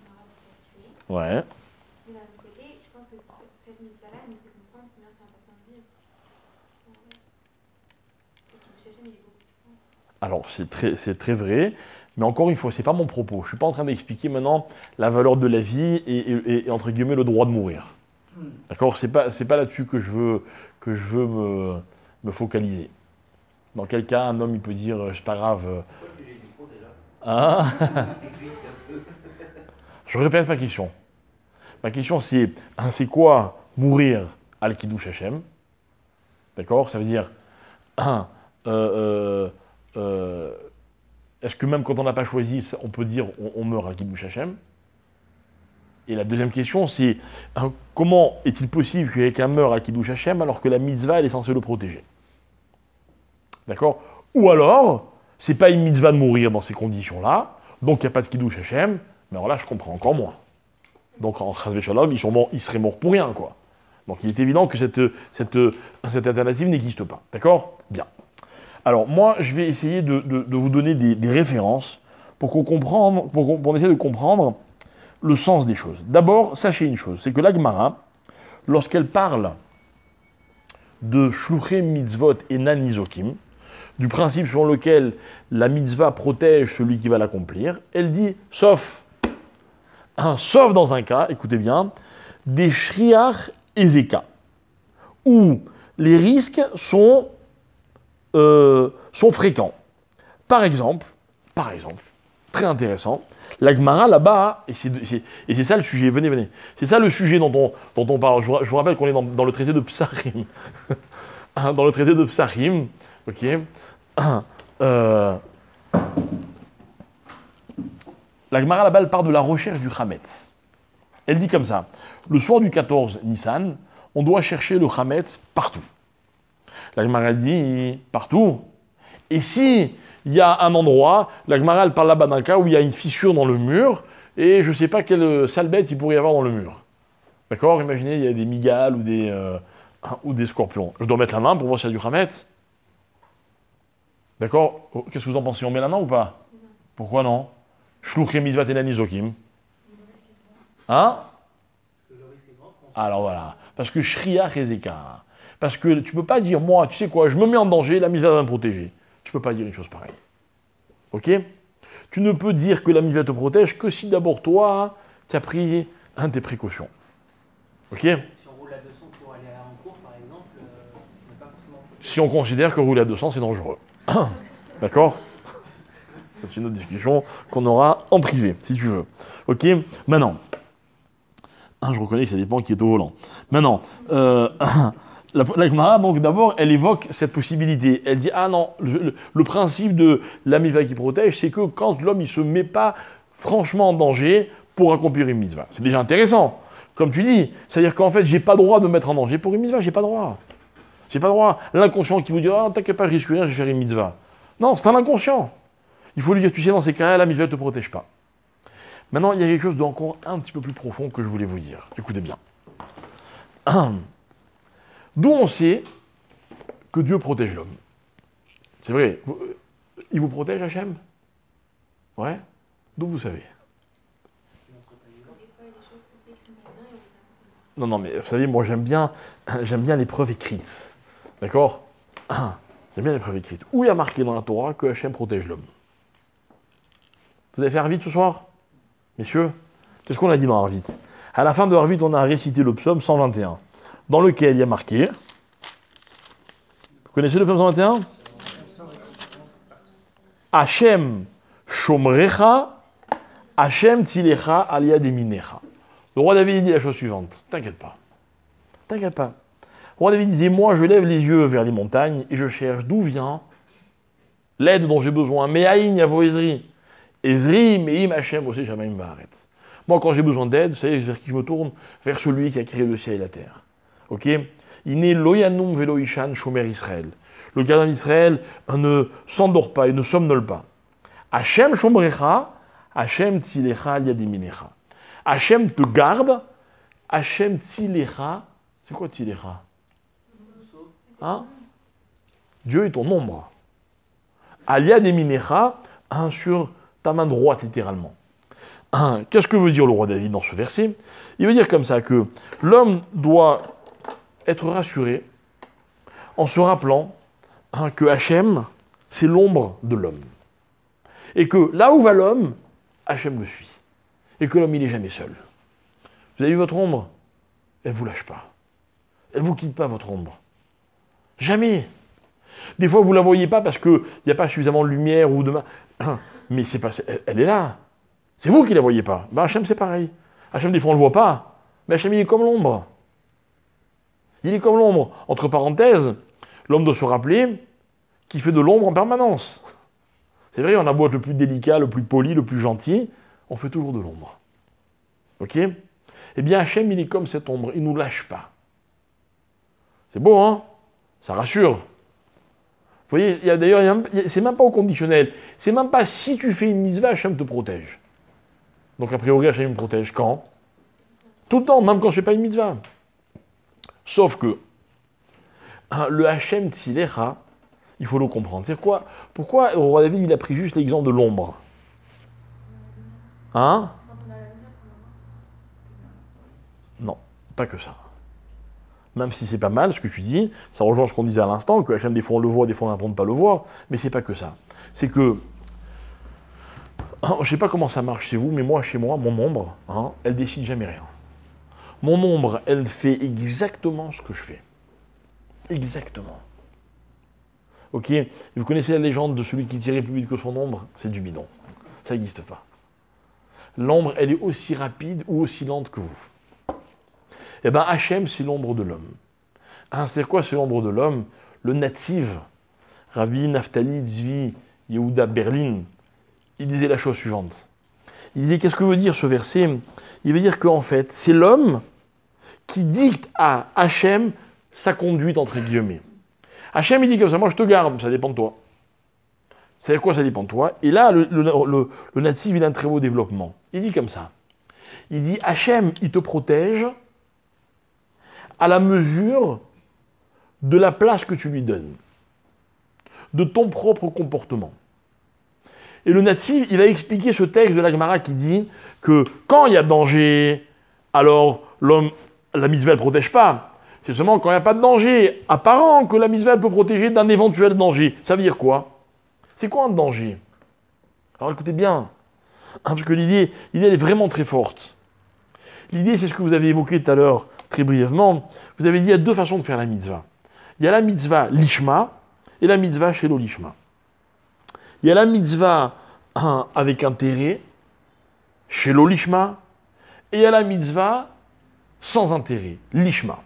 Mara peut être tuée. Ouais. Mais d'un autre côté, je pense que cette mitzvah-là nous fait comprendre combien c'est important de vivre. Et que le Shachem, il est beaucoup plus grand. Alors, c'est très vrai, mais encore une fois, c'est pas mon propos. Je suis pas en train d'expliquer maintenant la valeur de la vie et entre guillemets le droit de mourir. D'accord? C'est pas là-dessus que je veux me focaliser. Dans quel cas, un homme, il peut dire, c'est pas grave. Pourquoi tu j'ai le micro déjà? Hein? Explique un peu. Je répète ma question. Ma question, c'est quoi mourir al-Kiddush Hashem? D'accord? Ça veut dire, est-ce que même quand on n'a pas choisi, on peut dire on meurt al-Kiddush Hashem? Et la deuxième question, c'est comment est-il possible que quelqu'un meure al-Kiddush Hashem alors que la mitzvah, elle est censée le protéger? D'accord? Ou alors, c'est pas une mitzvah de mourir dans ces conditions-là, donc il n'y a pas de Kiddush Hashem, mais alors là, je comprends encore moins. Donc en Chas v'Shalom, ils seraient morts pour rien, quoi. Donc il est évident que cette alternative n'existe pas. D'accord? Bien. Alors moi, je vais essayer de vous donner des références pour essayer de comprendre le sens des choses. D'abord, sachez une chose, c'est que la Gemara, lorsqu'elle parle de Shluchei Mitzvot et Nan Nizokim, du principe selon lequel la mitzvah protège celui qui va l'accomplir, elle dit sauf dans un cas, écoutez bien, des shriach et zeka, où les risques sont fréquents. Par exemple, très intéressant, la Gemara là-bas, et c'est ça le sujet, venez, c'est ça le sujet dont on parle. Je vous rappelle qu'on est dans le traité de Psachim. Dans le traité de Psachim, ok. La Gemara là-bas, elle part de la recherche du Chametz. Elle dit comme ça, le soir du 14 Nissan, on doit chercher le Chametz partout. La Gemara dit partout. Et si il y a un endroit, la Gemara elle parle là-bas d'un cas où il y a une fissure dans le mur, et je ne sais pas quelle sale bête il pourrait y avoir dans le mur. D'accord? Imaginez, il y a des migales ou des scorpions. Je dois mettre la main pour voir s'il y a du Chametz. D'accord? Qu'est-ce que vous en pensez? On met la main ou pas? Pourquoi non? Shluchei mitzvot et nan nizokim. Hein? Alors voilà. Parce que shriach et zeka. Parce que tu ne peux pas dire, moi, tu sais quoi, je me mets en danger, la mitzvah va me protéger. Tu ne peux pas dire une chose pareille. Ok? Tu ne peux dire que la mitzvah te protège que si d'abord toi, tu as pris tes précautions. Ok? Si on roule à 200 pour aller en cours, par exemple, on n'est pas forcément protégé. Si on considère que rouler à 200, c'est dangereux. D'accord? C'est une autre discussion qu'on aura en privé, si tu veux. Ok? Maintenant, je reconnais que ça dépend qui est au volant. Maintenant, la Gemara, donc d'abord, elle évoque cette possibilité. Elle dit, ah non, le principe de la mitzvah qui protège, c'est que quand l'homme ne se met pas franchement en danger pour accomplir une mitzvah. C'est déjà intéressant, comme tu dis. C'est-à-dire qu'en fait, j'ai pas droit de me mettre en danger pour une mitzvah, j'ai pas droit. J'ai pas droit. L'inconscient qui vous dit, ah, t'inquiète pas, je risque rien, je vais faire une mitzvah. Non, c'est un inconscient. Il faut lui dire, tu sais, dans ces cas-là, la mitzvah ne te protège pas. Maintenant, il y a quelque chose d'encore un petit peu plus profond que je voulais vous dire. Écoutez bien. D'où on sait que Dieu protège l'homme. C'est vrai. Il vous protège, Hachem? Ouais. D'où vous savez? Non, mais vous savez, moi j'aime bien les preuves écrites. D'accord? J'aime bien les preuves écrites. Où il y a marqué dans la Torah que Hachem protège l'homme? Vous avez fait Arvit ce soir? Messieurs? Qu'est-ce qu'on a dit dans Arvit? À la fin de Arvit, on a récité le psaume 121, dans lequel il y a marqué... Vous connaissez le psaume 121? Hachem shomrecha, Hachem tzilecha aliyad eminecha. Le roi David dit la chose suivante. T'inquiète pas. T'inquiète pas. Le roi David disait, moi je lève les yeux vers les montagnes et je cherche d'où vient l'aide dont j'ai besoin. Me'aïn yavo Ezri. Ezri, me'im Hashem aussi Shamaim va'aretz. Moi quand j'ai besoin d'aide, vous savez vers qui je me tourne? Vers celui qui a créé le ciel et la terre. Ok? Iné loyanum velo ishan shomer Israël. Le gardien d'Israël ne s'endort pas, il ne somnole pas. Hashem shomrecha, Hashem tzilecha yadiminecha. Hashem te garde, Hashem tzilecha. C'est quoi tzilecha? Hein? Dieu est ton ombre. Aliadiminecha, sur ta main droite, littéralement. Qu'est-ce que veut dire le roi David dans ce verset? Il veut dire comme ça que l'homme doit être rassuré en se rappelant que Hachem, c'est l'ombre de l'homme. Et que là où va l'homme, Hachem le suit. Et que l'homme, il n'est jamais seul. Vous avez vu votre ombre? Elle ne vous lâche pas. Elle ne vous quitte pas, votre ombre. Jamais. Des fois, vous ne la voyez pas parce qu'il n'y a pas suffisamment de lumière ou de... Mais c'est pas... elle est là. C'est vous qui ne la voyez pas. Ben, Hachem, c'est pareil. Hachem, des fois, on ne le voit pas. Mais Hachem, il est comme l'ombre. Il est comme l'ombre. Entre parenthèses, l'homme doit se rappeler qu'il fait de l'ombre en permanence. C'est vrai, on a beau être le plus délicat, le plus poli, le plus gentil, on fait toujours de l'ombre. Ok? Eh bien, Hachem, il est comme cette ombre. Il ne nous lâche pas. C'est beau, hein? Ça rassure. Vous voyez, d'ailleurs, c'est même pas au conditionnel. C'est même pas si tu fais une mitzvah, Hachem te protège. Donc, a priori, Hachem me protège quand? Tout le temps, même quand je ne fais pas une mitzvah. Sauf que le Hachem Tzilecha, il faut le comprendre. C'est quoi? Pourquoi le roi David il a pris juste l'exemple de l'ombre? Hein? Non, pas que ça. Même si c'est pas mal ce que tu dis, ça rejoint ce qu'on disait à l'instant, que Hachem des fois on le voit, des fois on n'apprend pas à le voir, mais c'est pas que ça. C'est que, je sais pas comment ça marche chez vous, mais moi, chez moi, mon ombre, elle décide jamais rien. Mon ombre, elle fait exactement ce que je fais. Exactement. Ok? Vous connaissez la légende de celui qui tirait plus vite que son ombre? C'est du bidon. Ça n'existe pas. L'ombre, elle est aussi rapide ou aussi lente que vous. Eh bien, Hachem, c'est l'ombre de l'homme. C'est quoi, c'est l'ombre de l'homme? Le Natziv, Rabbi Naftali Tzvi Yehuda Berlin, il disait la chose suivante. Il disait, qu'est-ce que veut dire ce verset? Il veut dire qu'en fait, c'est l'homme qui dicte à Hachem sa conduite, entre guillemets. Hachem, il dit comme ça, moi je te garde, ça dépend de toi. C'est quoi, ça dépend de toi? Et là, le natif, il a un très beau développement. Il dit comme ça. Il dit, Hachem, il te protège à la mesure de la place que tu lui donnes, de ton propre comportement. Et le natif, il va expliquer ce texte de la Gemara qui dit que quand il y a danger, alors la mitzvah ne protège pas. C'est seulement quand il n'y a pas de danger apparent que la mitzvah peut protéger d'un éventuel danger. Ça veut dire quoi? C'est quoi un danger? Alors écoutez bien, parce que l'idée elle est vraiment très forte. L'idée, c'est ce que vous avez évoqué tout à l'heure, très brièvement. Vous avez dit qu'il y a deux façons de faire la mitzvah. Il y a la mitzvah lishma et la mitzvah shelo lishma. Il y a la mitzvah avec intérêt, shelo lishma, et il y a la mitzvah sans intérêt, lishma.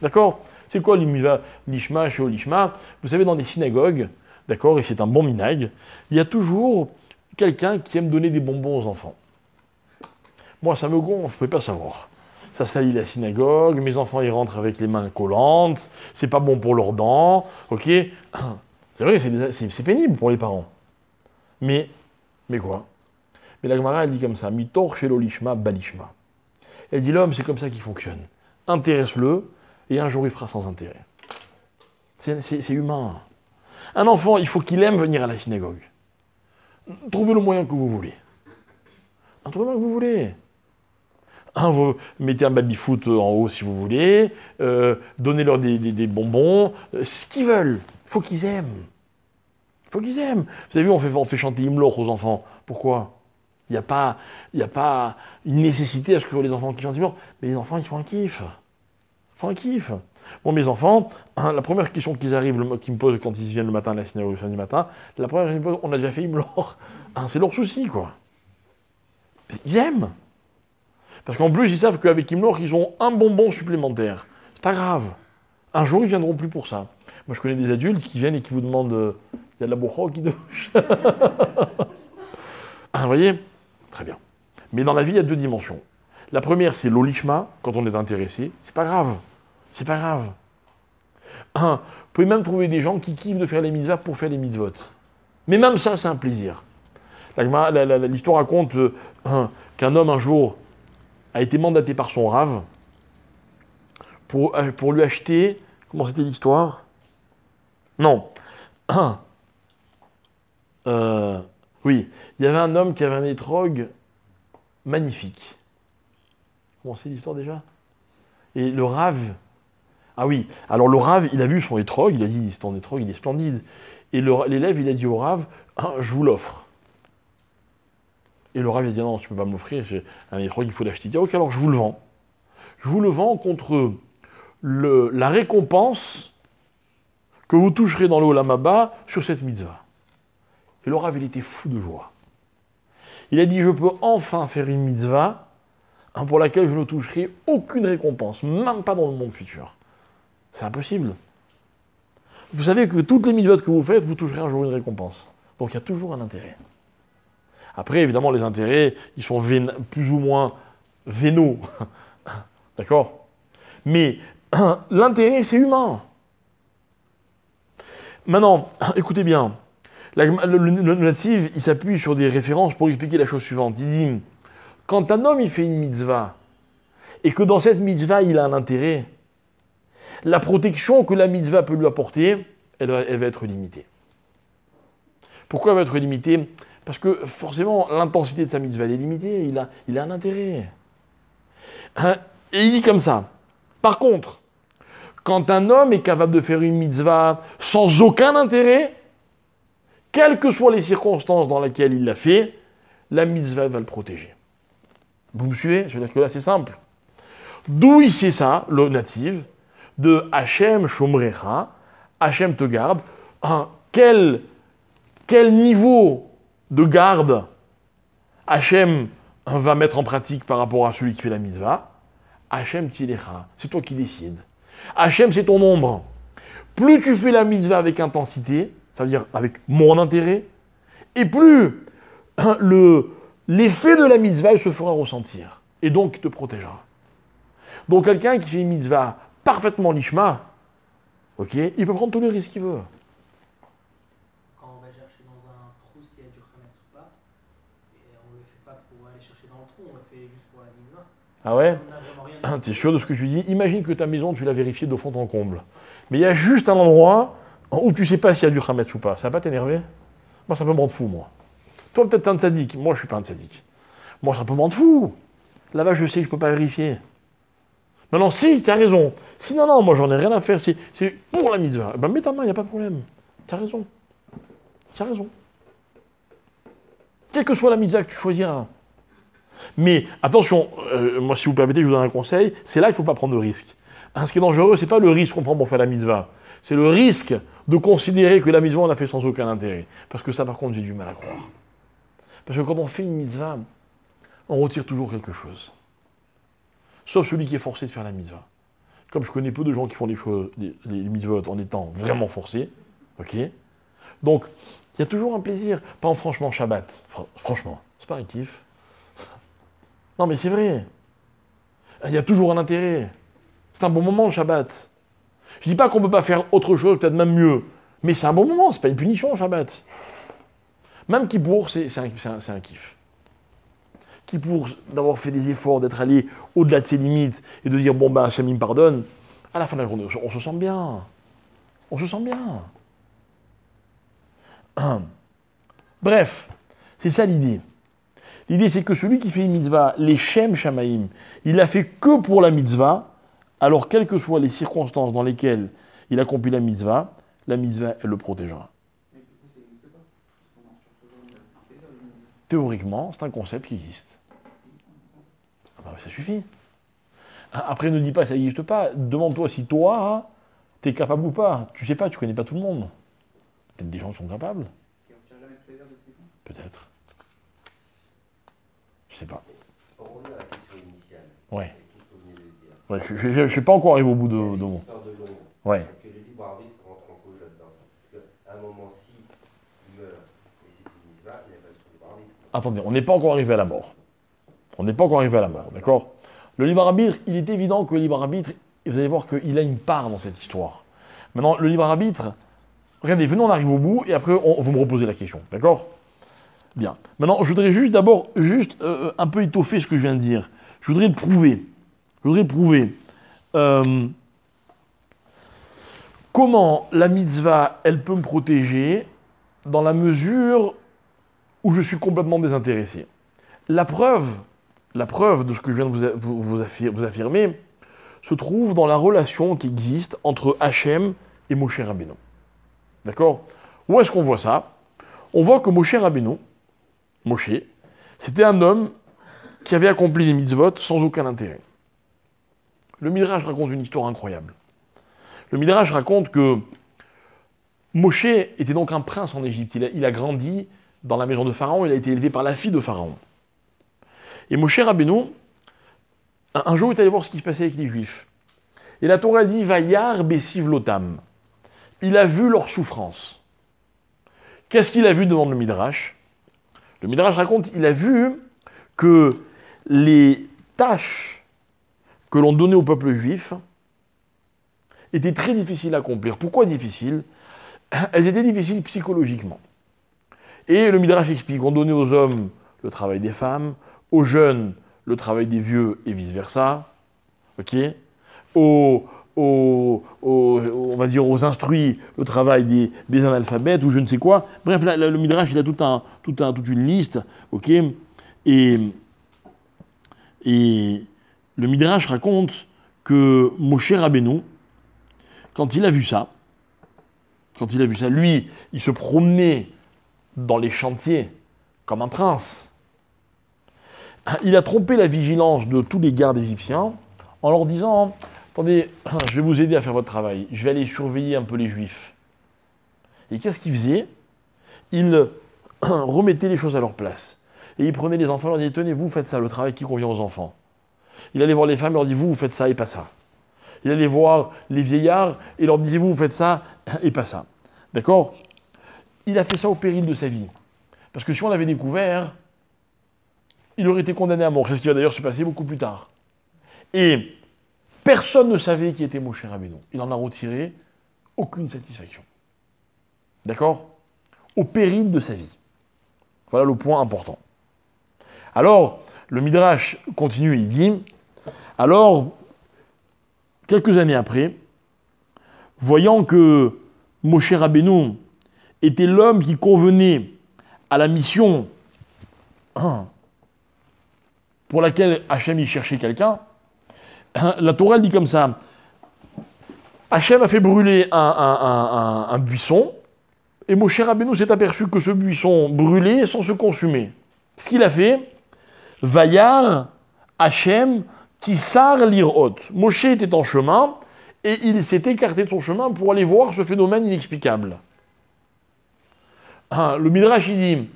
D'accord? C'est quoi les mitzvahs lishma, shelo lishma? Vous savez, dans les synagogues, d'accord, et c'est un bon minag, il y a toujours quelqu'un qui aime donner des bonbons aux enfants. Moi, ça me gonfle, je ne pouvais pas savoir. Ça salit la synagogue, mes enfants ils rentrent avec les mains collantes, c'est pas bon pour leurs dents, ok? C'est vrai, c'est pénible pour les parents. Mais quoi? Mais la Gemara, elle dit comme ça, mitor shelo lishma balishma. Elle dit l'homme, c'est comme ça qu'il fonctionne. Intéresse-le, et un jour il fera sans intérêt. C'est humain. Un enfant, il faut qu'il aime venir à la synagogue. Trouvez le moyen que vous voulez. Trouvez le moyen que vous voulez. Vous mettez un baby-foot en haut si vous voulez, donnez-leur des bonbons, ce qu'ils veulent. Il faut qu'ils aiment. Il faut qu'ils aiment. Vous avez vu, on fait chanter Himloch aux enfants. Pourquoi? Il n'y a pas une nécessité à ce que les enfants qui chantent Himloch, mais les enfants, ils font un kiff. Ils font un kiff. Bon, mes enfants, la première question qu'ils me posent quand ils viennent le matin à la synagogue le samedi matin, la première question qu'ils me posent, on a déjà fait Himloch. C'est leur souci, quoi. Ils aiment. Parce qu'en plus, ils savent qu'avec Himloch, ils ont un bonbon supplémentaire. C'est pas grave. Un jour, ils viendront plus pour ça. Moi, je connais des adultes qui viennent et qui vous demandent il y a de la bourra qui douche. Ah, vous voyez? Très bien. Mais dans la vie, il y a deux dimensions. La première, c'est l'olishma, quand on est intéressé. C'est pas grave. C'est pas grave. Vous pouvez même trouver des gens qui kiffent de faire les mitzvahs pour faire les mitzvot. Mais même ça, c'est un plaisir. L'histoire raconte qu'un homme, un jour, a été mandaté par son rave pour lui acheter... Comment c'était l'histoire? Non. Oui, il y avait un homme qui avait un étrog magnifique. Comment c'est l'histoire déjà? Et le rave... Ah oui, alors le rave, il a vu son étrog, il a dit, ton étrog, il est splendide. Et l'élève, il a dit au rave, je vous l'offre. Et le rave, il a dit, non, tu ne peux pas me l'offrir, j'ai un étrog, il faut l'acheter. Il dit, ok, alors je vous le vends. Je vous le vends contre la récompense que vous toucherez dans le Olam Haba sur cette mitzvah. Et le rave, il était fou de joie. Il a dit, je peux enfin faire une mitzvah pour laquelle je ne toucherai aucune récompense, même pas dans le monde futur. C'est impossible. Vous savez que toutes les mitzvot que vous faites, vous toucherez un jour une récompense. Donc il y a toujours un intérêt. Après, évidemment, les intérêts, ils sont plus ou moins vénaux. D'accord? Mais l'intérêt, c'est humain. Maintenant, écoutez bien. Le natif, il s'appuie sur des références pour expliquer la chose suivante. Il dit, quand un homme il fait une mitzvah, et que dans cette mitzvah, il a un intérêt, la protection que la mitzvah peut lui apporter, elle va être limitée. Pourquoi elle va être limitée? Parce que forcément, l'intensité de sa mitzvah elle est limitée, il a un intérêt. Et il dit comme ça. Par contre, quand un homme est capable de faire une mitzvah sans aucun intérêt, quelles que soient les circonstances dans lesquelles il l'a fait, la mitzvah va le protéger. Vous me suivez? Je veux dire que là, c'est simple. D'où il sait ça, le natif? De Hachem Shomrecha, Hachem te garde. Quel niveau de garde Hachem va mettre en pratique par rapport à celui qui fait la mitzvah? Hachem Tilecha, c'est toi qui décides. Hachem, c'est ton ombre. Plus tu fais la mitzvah avec intensité, ça veut dire avec mon intérêt, et plus l'effet de la mitzvah il se fera ressentir. Et donc, il te protégera. Donc, quelqu'un qui fait une mitzvah parfaitement lishma, ok, il peut prendre tous les risques qu'il veut. Quand on va chercher dans un trou s'il y a du khametz ou pas, et on ne le fait pas pour aller chercher dans le trou, on le fait juste pour la mitzvah. Ah ouais? On n'a vraiment rien. T'es sûr de ce que tu dis? Imagine que ta maison, tu l'as vérifiée de fond en comble. Mais il y a juste un endroit où tu ne sais pas s'il y a du khametz ou pas. Ça va pas t'énerver? Moi, ça peut me rendre fou, moi. Toi, peut-être t'es un tzaddik. Moi, je suis pas un tzaddik. Moi, ça peut me rendre fou. Là-bas, je sais que je peux pas vérifier. Maintenant, si, tu as raison. Si, non, moi, j'en ai rien à faire. C'est pour la mitzvah. Ben, mets ta main, il n'y a pas de problème. Tu as raison. Tu as raison. Quelle que soit la mitzvah que tu choisiras. Mais, attention, moi, si vous permettez, je vous donne un conseil. C'est là qu'il ne faut pas prendre de risque. Ce qui est dangereux, ce n'est pas le risque qu'on prend pour faire la mitzvah. C'est le risque de considérer que la mitzvah, on l'a fait sans aucun intérêt. Parce que ça, par contre, j'ai du mal à croire. Parce que quand on fait une mitzvah, on retire toujours quelque chose. Sauf celui qui est forcé de faire la mitzvah. Comme je connais peu de gens qui font les mitzvot en étant vraiment forcés, ok? Donc, il y a toujours un plaisir. Par exemple, franchement, Shabbat, franchement, c'est pas un kiff. Non, mais c'est vrai. Il y a toujours un intérêt. C'est un bon moment, le Shabbat. Je dis pas qu'on peut pas faire autre chose, peut-être même mieux. Mais c'est un bon moment, c'est pas une punition, le Shabbat. Même Kippour, c'est un kiff. Kippour, d'avoir fait des efforts, d'être allé au-delà de ses limites et de dire, bon, ben, Hachem, il me pardonne, à la fin de la journée, on se sent bien. On se sent bien. Bref, c'est ça l'idée. L'idée, c'est que celui qui fait une mitzvah, les Shem Shamaim, il l'a fait que pour la mitzvah, alors quelles que soient les circonstances dans lesquelles il accomplit la mitzvah, elle le protégera. Mais du coup, ça n'existe pas. Parce qu'on en reçoit toujours un plaisir de mitzvah. Théoriquement, c'est un concept qui existe. Ah bah, ça suffit. Après, ne dis pas que ça n'existe pas. Demande-toi si toi, tu es capable ou pas. Tu sais pas, tu connais pas tout le monde. Peut-être des gens qui sont capables. Qui ne retire jamais le plaisir de ce qu'ils font. Peut-être. Je sais pas. Pour revenir à la question initiale, Ouais. et tout au milieu de dire. Ouais, je ne suis pas encore arrivé au bout de mon. L'histoire de l'ombre. Ouais. Donc le libre arbitre rentre en cause là-dedans. Parce qu'à un moment, si il meurt et c'est une mitzvah, il n'a pas son libre arbitre. Attendez, on n'est pas encore arrivé à la mort. On n'est pas encore arrivé à la mort, d'accord? Le libre arbitre, il est évident que le libre arbitre, vous allez voir qu'il a une part dans cette histoire. Maintenant, le libre arbitre, regardez, venez, on arrive au bout, et après, vous me reposez la question, d'accord? Bien. Maintenant, je voudrais juste d'abord, un peu étoffer ce que je viens de dire. Je voudrais le prouver. Comment la mitzvah, elle peut me protéger dans la mesure où je suis complètement désintéressé. La preuve de ce que je viens de vous affirmer se trouve dans la relation qui existe entre Hachem et Moshe Rabbeinu. D'accord? Où est-ce qu'on voit ça? On voit que Moshe Rabbeinu, c'était un homme qui avait accompli les mitzvot sans aucun intérêt. Le Midrash raconte une histoire incroyable. Le Midrash raconte que Moshe était donc un prince en Égypte. Il a grandi dans la maison de Pharaon, il a été élevé par la fille de Pharaon. Et Moshe Rabbeinu, un jour, il est allé voir ce qui se passait avec les Juifs. Et la Torah dit « Vayar besiv lotam ». Il a vu leur souffrance. Qu'est-ce qu'il a vu devant le Midrash? Le Midrash raconte qu'il a vu que les tâches que l'on donnait au peuple juif étaient très difficiles à accomplir. Pourquoi difficiles? Elles étaient difficiles psychologiquement. Et le Midrash explique qu'on donnait aux hommes le travail des femmes, aux jeunes le travail des vieux et vice-versa, ok? On va dire aux instruits le travail des analphabètes ou je ne sais quoi. Bref, le Midrash, il a toute une liste, ok? Et le Midrash raconte que Moshe Rabbeinu, quand il a vu ça, lui, il se promenait dans les chantiers comme un prince. Il a trompé la vigilance de tous les gardes égyptiens en leur disant « Attendez, je vais vous aider à faire votre travail, je vais aller surveiller un peu les Juifs. » Et qu'est-ce qu'il faisait? Il remettait les choses à leur place. Et il prenait les enfants et leur disait « Tenez, vous faites ça, le travail qui convient aux enfants. » Il allait voir les femmes et leur disait « Vous faites ça et pas ça. » Il allait voir les vieillards et leur disait « Vous faites ça et pas ça. » D'accord? Il a fait ça au péril de sa vie. Parce que si on l'avait découvert, il aurait été condamné à mort. C'est ce qui va d'ailleurs se passer beaucoup plus tard. Et personne ne savait qui était Moshe Rabbeinu. Il en a retiré aucune satisfaction. D'accord? Au péril de sa vie. Voilà le point important. Alors, le Midrash continue et il dit, alors, quelques années après, voyant que Moshe Rabbeinu était l'homme qui convenait à la mission pour laquelle Hachem y cherchait quelqu'un, la Torah dit comme ça, Hachem a fait brûler un buisson, et Moshe Rabbeinu s'est aperçu que ce buisson brûlait sans se consumer. Ce qu'il a fait, Vayar Hachem Kisar Lirot. Moshe était en chemin, et il s'est écarté de son chemin pour aller voir ce phénomène inexplicable. Le Midrash, il dit,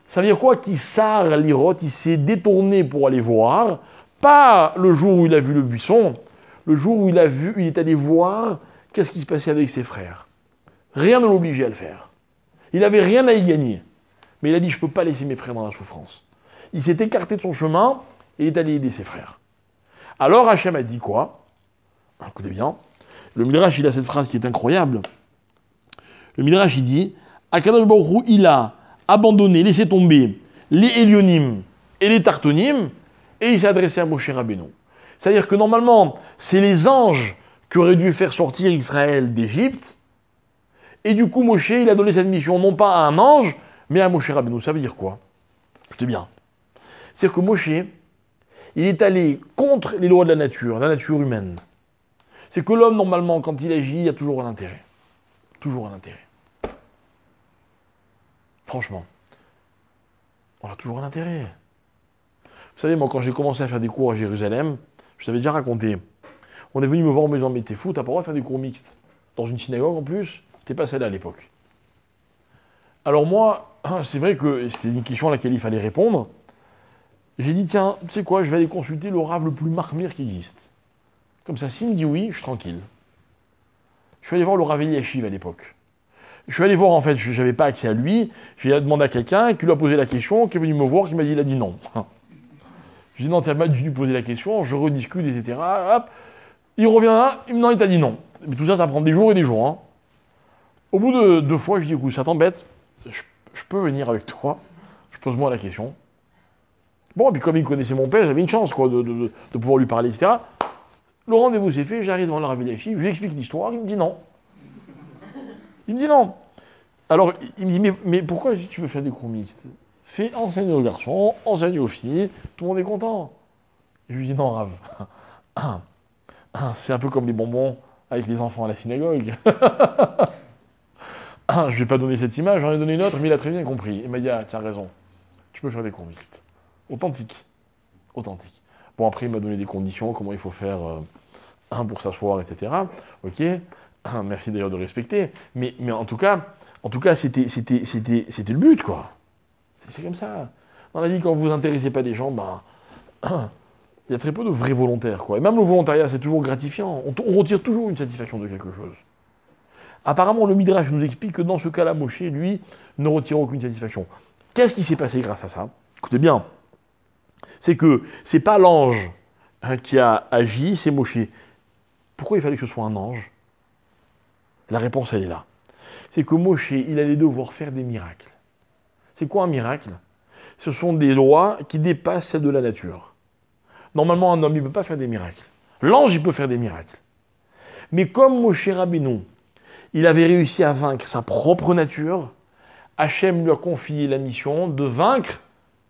ça veut dire quoi, Kisar Lirot? Il s'est détourné pour aller voir, pas le jour où il a vu le buisson, le jour où il est allé voir qu'est-ce qui se passait avec ses frères. Rien ne l'obligeait à le faire. Il n'avait rien à y gagner. Mais il a dit, je ne peux pas laisser mes frères dans la souffrance. Il s'est écarté de son chemin et il est allé aider ses frères. Alors Hachem a dit quoi? Écoutez bien. Le Midrash, il a cette phrase qui est incroyable. Le Midrash, il dit, Akadosh Baruch Hu, il a abandonné, laissé tomber les Élionim et les Tartonim, et il s'est adressé à Moshe Rabbeinu. C'est-à-dire que normalement, c'est les anges qui auraient dû faire sortir Israël d'Égypte, et du coup, Moshe, il a donné cette mission non pas à un ange, mais à Moshe Rabbeinu. Ça veut dire quoi? Écoutez bien. C'est-à-dire que Moshe, il est allé contre les lois de la nature humaine. C'est que l'homme, normalement, quand il agit, il y a toujours un intérêt. Toujours un intérêt. Franchement. On a toujours un intérêt. Vous savez, moi, quand j'ai commencé à faire des cours à Jérusalem, je t'avais déjà raconté. On est venu me voir en me disant, mais t'es fou, t'as pas le droit de faire des cours mixtes. Dans une synagogue, en plus, c'était pas celle-là à l'époque. Alors moi, c'est vrai que c'était une question à laquelle il fallait répondre. J'ai dit, tiens, tu sais quoi, je vais aller consulter le rave le plus marmire qui existe. Comme ça, s'il me dit oui, je suis tranquille. Je suis allé voir le Rav Eliashiv à l'époque. Je suis allé voir, en fait, je n'avais pas accès à lui. J'ai demandé à quelqu'un qui lui a posé la question, qui est venu me voir, qui m'a dit, il a dit non. Je lui ai dit, non, tu n'as pas dû lui poser la question, je rediscute, etc. Hop. Il revient là, il t'a dit non. Mais tout ça, ça prend des jours et des jours. Hein. Au bout de 2 fois, je dis, écoute, ça t'embête, je peux venir avec toi. Je pose-moi la question. Bon, et puis comme il connaissait mon père, j'avais une chance quoi, de pouvoir lui parler, etc. Le rendez-vous s'est fait, j'arrive devant le Rav Eliashiv, je lui explique l'histoire, il me dit non. Il me dit non. Alors, il me dit, mais pourquoi tu veux faire des cours mixtes? Fais enseigner aux garçons, enseigne aux filles, tout le monde est content. Je lui dis non, Rav. C'est un peu comme les bonbons avec les enfants à la synagogue. Je ne vais pas donner cette image, j'en ai donné une autre, mais il a très bien compris. Il m'a dit, ah, tu as raison, tu peux faire des cours mixtes. Authentique. Authentique. Bon, après, il m'a donné des conditions, comment il faut faire pour s'asseoir, etc. Ok. Merci d'ailleurs de respecter. Mais en tout cas c'était le but, quoi. C'est comme ça. Dans la vie, quand vous vous intéressez pas des gens, il y a très peu de vrais volontaires, quoi. Et même le volontariat, c'est toujours gratifiant. On retire toujours une satisfaction de quelque chose. Apparemment, le Midrash nous explique que dans ce cas-là, Moshe, lui, ne retire aucune satisfaction. Qu'est-ce qui s'est passé grâce à ça? Écoutez bien. C'est que c'est pas l'ange qui a agi, c'est Moshe. Pourquoi il fallait que ce soit un ange? La réponse, elle est là. C'est que Moshe, il allait devoir faire des miracles. C'est quoi un miracle? Ce sont des lois qui dépassent celles de la nature. Normalement, un homme, il ne peut pas faire des miracles. L'ange, il peut faire des miracles. Mais comme Moshe Rabbeinu, il avait réussi à vaincre sa propre nature, Hachem lui a confié la mission de vaincre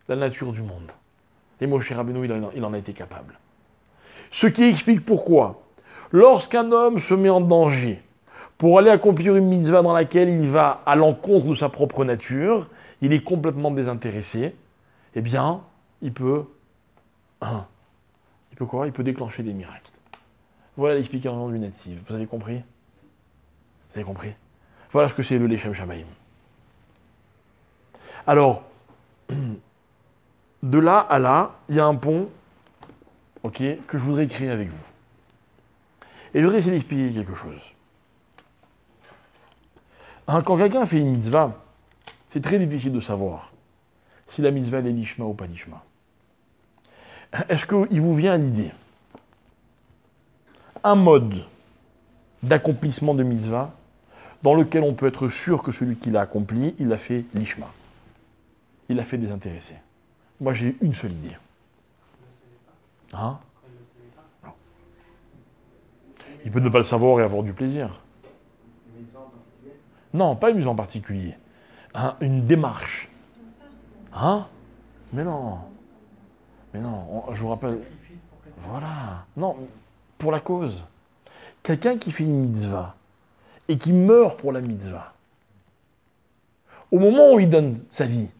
la nature du monde. Et Moshe Rabbeinu, il en a été capable. Ce qui explique pourquoi, lorsqu'un homme se met en danger pour aller accomplir une mitzvah dans laquelle il va à l'encontre de sa propre nature, il est complètement désintéressé, eh bien, il peut quoi? Il peut déclencher des miracles. Voilà l'explication du natif. Vous avez compris? Vous avez compris? Voilà ce que c'est le Leshem Shamaim. Alors, de là à là, il y a un pont, ok, que je voudrais créer avec vous. Et je voudrais essayer d'expliquer quelque chose. Quand quelqu'un fait une mitzvah, c'est très difficile de savoir si la mitzvah est lishma ou pas lishma. Est-ce qu'il vous vient à l'idée un mode d'accomplissement de mitzvah dans lequel on peut être sûr que celui qui l'a accompli, il l'a fait lishma. Il l'a fait désintéressé. Moi, j'ai une seule idée. Hein? Non. Il peut ne pas le savoir et avoir du plaisir. Non, pas une mise en particulier. Une démarche. Hein? Mais non. Mais non, je vous rappelle. Voilà. Non, pour la cause. Quelqu'un qui fait une mitzvah et qui meurt pour la mitzvah, au moment où il donne sa vie,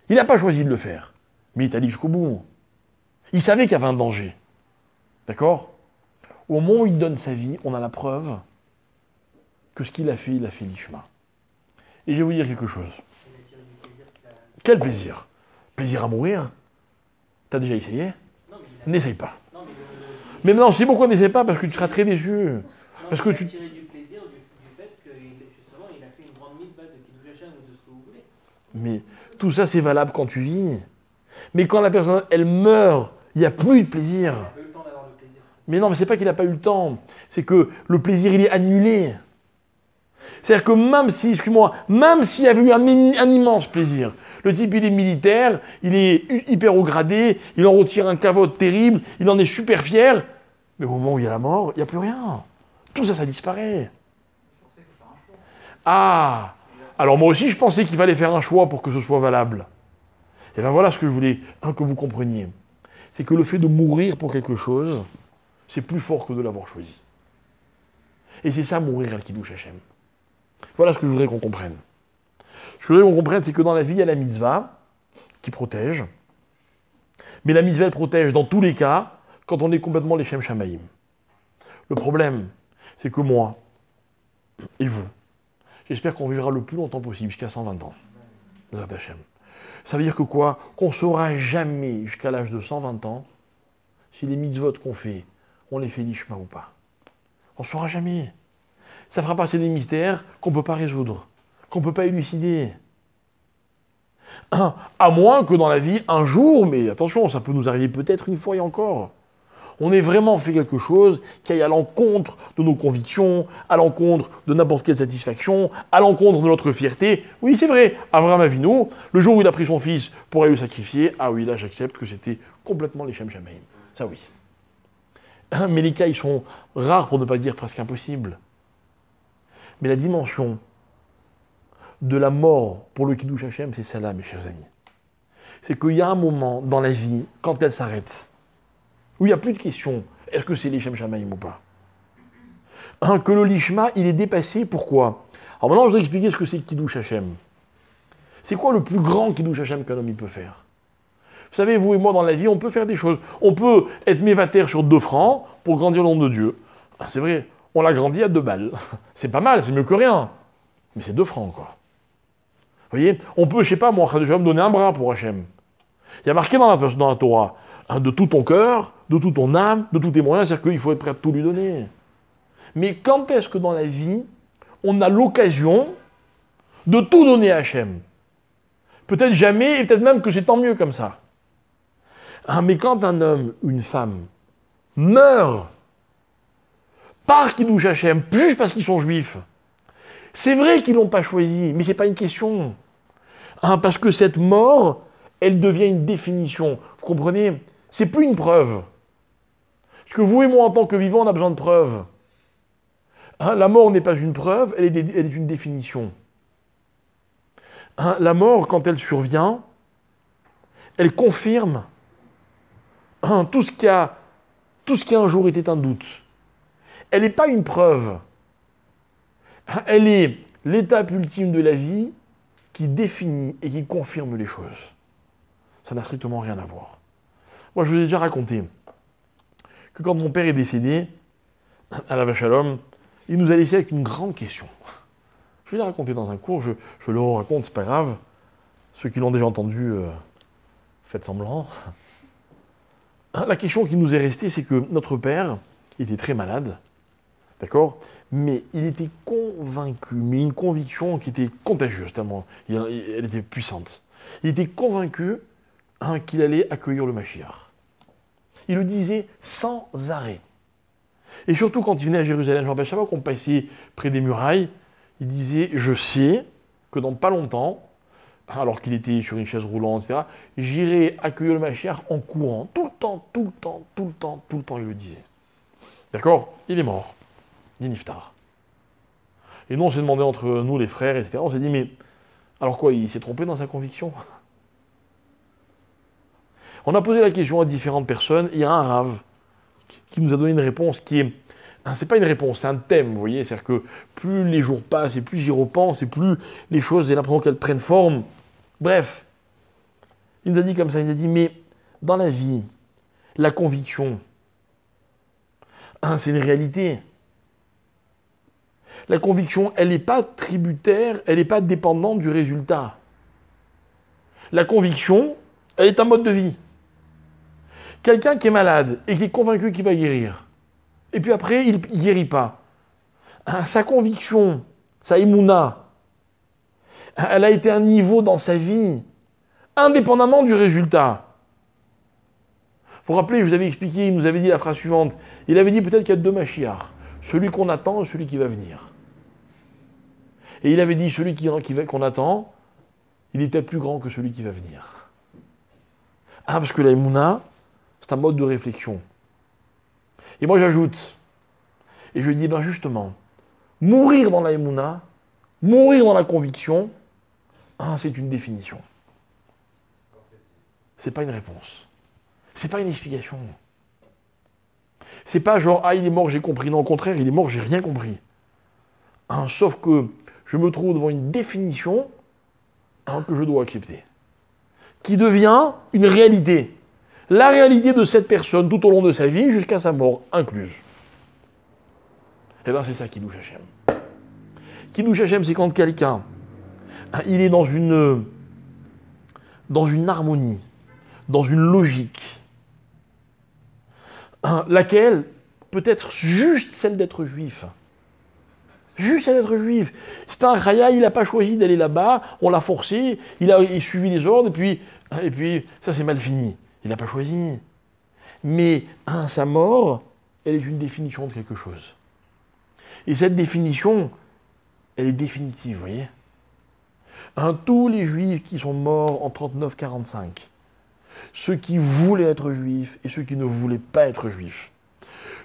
il n'a pas choisi de le faire, mais il est allé jusqu'au bout. Il savait qu'il y avait un danger. D'accord? Au moment où il donne sa vie, on a la preuve que ce qu'il a fait, il a fait lishma. Et je vais vous dire quelque chose. Quel plaisir? Plaisir à mourir? T'as déjà essayé? N'essaye pas. Mais non, c'est pourquoi n'essaye pas? Parce que tu seras très déçu. Parce que tu tirer du plaisir du fait que justement il a fait une grande mitzvah de Kiddush Hashem ou de ce que vous voulez. Mais tout ça c'est valable quand tu vis. Mais quand la personne elle meurt, il n'y a plus de plaisir. Il n'a pas eu le temps d'avoir le plaisir. Mais non, mais c'est pas qu'il n'a pas eu le temps. C'est que le plaisir il est annulé. C'est-à-dire que même si, excuse-moi, même s'il y avait eu un immense plaisir, le type il est militaire, il est hyper haut gradé, il en retire un cavote terrible, il en est super fier, mais au moment où il y a la mort, il n'y a plus rien. Tout ça, ça disparaît. Ah, alors moi aussi je pensais qu'il fallait faire un choix pour que ce soit valable. Et bien voilà ce que je voulais que vous compreniez. C'est que le fait de mourir pour quelque chose, c'est plus fort que de l'avoir choisi. Et c'est ça mourir al-Kiddush Hashem. Voilà ce que je voudrais qu'on comprenne. Ce que je voudrais qu'on comprenne, c'est que dans la vie, il y a la mitzvah qui protège. Mais la mitzvah, elle protège dans tous les cas quand on est complètement les Shem Shamaïm. Le problème, c'est que moi et vous, j'espère qu'on vivra le plus longtemps possible, jusqu'à 120 ans. Ça veut dire que quoi? Qu'on ne saura jamais, jusqu'à l'âge de 120 ans, si les mitzvot qu'on fait, on les fait lishma ou pas. On ne saura jamais. Ça fera partie des mystères qu'on ne peut pas résoudre, qu'on ne peut pas élucider. À moins que dans la vie, un jour, mais attention, ça peut nous arriver peut-être une fois et encore, on ait vraiment fait quelque chose qui aille à l'encontre de nos convictions, à l'encontre de n'importe quelle satisfaction, à l'encontre de notre fierté. Oui, c'est vrai, Abraham Avinu, le jour où il a pris son fils pour aller le sacrifier, ah oui, là j'accepte que c'était complètement les Shem Shamaim. Ça oui. Mais les cas, ils sont rares pour ne pas dire presque impossibles. Mais la dimension de la mort pour le Kiddush Hashem, c'est celle-là, mes chers amis. C'est qu'il y a un moment dans la vie, quand elle s'arrête, où il n'y a plus de question, est-ce que c'est les Shem Shamaim ou pas? Que le Lishma, il est dépassé, pourquoi? Alors maintenant, je vais expliquer ce que c'est le Kiddush Hashem. C'est quoi le plus grand Kiddush Hashem qu'un homme il peut faire? Vous savez, vous et moi, dans la vie, on peut faire des choses. On peut être mévater sur 2 francs pour grandir le nom de Dieu. C'est vrai, on l'a grandi à 2 balles. C'est pas mal, c'est mieux que rien. Mais c'est 2 francs, quoi. Vous voyez, on peut, je sais pas, moi, je vais me donner un bras pour Hachem. Il y a marqué dans la Torah, de tout ton cœur, de toute ton âme, de tous tes moyens, c'est-à-dire qu'il faut être prêt à tout lui donner. Mais quand est-ce que dans la vie, on a l'occasion de tout donner à Hachem? Peut-être jamais, et peut-être même que c'est tant mieux comme ça. Mais quand un homme, une femme, meurt par Kiddush Hashem, juste parce qu'ils sont juifs, c'est vrai qu'ils ne l'ont pas choisi, mais ce n'est pas une question. Parce que cette mort, elle devient une définition. Vous comprenez? C'est plus une preuve. Parce que vous et moi, en tant que vivants, on a besoin de preuves. La mort n'est pas une preuve, elle est une définition. La mort, quand elle survient, elle confirme tout ce qui a un jour était un doute. Elle n'est pas une preuve. Elle est l'étape ultime de la vie qui définit et qui confirme les choses. Ça n'a strictement rien à voir. Moi, je vous ai déjà raconté que quand mon père est décédé, à la Shalom, il nous a laissé avec une grande question. Je vais la raconter dans un cours, je le raconte, c'est pas grave. Ceux qui l'ont déjà entendu, faites semblant. La question qui nous est restée, c'est que notre père était très malade, d'accord? Mais il était convaincu, mais une conviction qui était contagieuse, tellement elle était puissante. Il était convaincu qu'il allait accueillir le Mashiach. Il le disait sans arrêt. Et surtout quand il venait à Jérusalem, à chaque fois qu'on passait près des murailles, il disait « Je sais que dans pas longtemps, alors qu'il était sur une chaise roulante, etc., j'irai accueillir le Mashiach en courant. Tout le temps, tout le temps, tout le temps, tout le temps, il le disait. D'accord? Il est mort. Il est niftar. Et nous, on s'est demandé entre nous, les frères, etc., on s'est dit, mais alors quoi, il s'est trompé dans sa conviction? On a posé la question à différentes personnes, et il y a un rave qui nous a donné une réponse qui est... C'est pas une réponse, c'est un thème, vous voyez, c'est-à-dire que plus les jours passent et plus j'y repense et plus les choses, j'ai l'impression qu'elles prennent forme. Bref, il nous a dit comme ça, il nous a dit, mais dans la vie, la conviction, c'est une réalité. La conviction, elle n'est pas tributaire, elle n'est pas dépendante du résultat. La conviction, elle est un mode de vie. Quelqu'un qui est malade et qui est convaincu qu'il va guérir, et puis après, il ne guérit pas. Sa conviction, sa émouna, elle a été un niveau dans sa vie, indépendamment du résultat. Vous vous rappelez, je vous avais expliqué, il nous avait dit la phrase suivante. Il avait dit peut-être qu'il y a 2 Mashiach, celui qu'on attend et celui qui va venir. Et il avait dit celui qu'on attend, il est peut-être plus grand que celui qui va venir. Parce que la émouna, c'est un mode de réflexion. Et moi j'ajoute, et je dis, ben justement, mourir dans la émouna, mourir dans la conviction, c'est une définition. C'est pas une réponse. C'est pas une explication. C'est pas genre, il est mort, j'ai compris. Non, au contraire, il est mort, j'ai rien compris. Sauf que je me trouve devant une définition que je dois accepter. Qui devient une réalité. La réalité de cette personne tout au long de sa vie jusqu'à sa mort incluse. Et bien c'est ça Kiddush Hashem. Kiddush Hashem, c'est quand quelqu'un, il est dans une dans une harmonie, dans une logique, laquelle peut être juste celle d'être juif. Juste celle d'être juif. C'est un raya, il n'a pas choisi d'aller là-bas, on l'a forcé, il a suivi les ordres, et puis ça c'est mal fini. Il n'a pas choisi. Mais sa mort, elle est une définition de quelque chose. Et cette définition, elle est définitive, vous voyez. Tous les juifs qui sont morts en 39-45, ceux qui voulaient être juifs et ceux qui ne voulaient pas être juifs,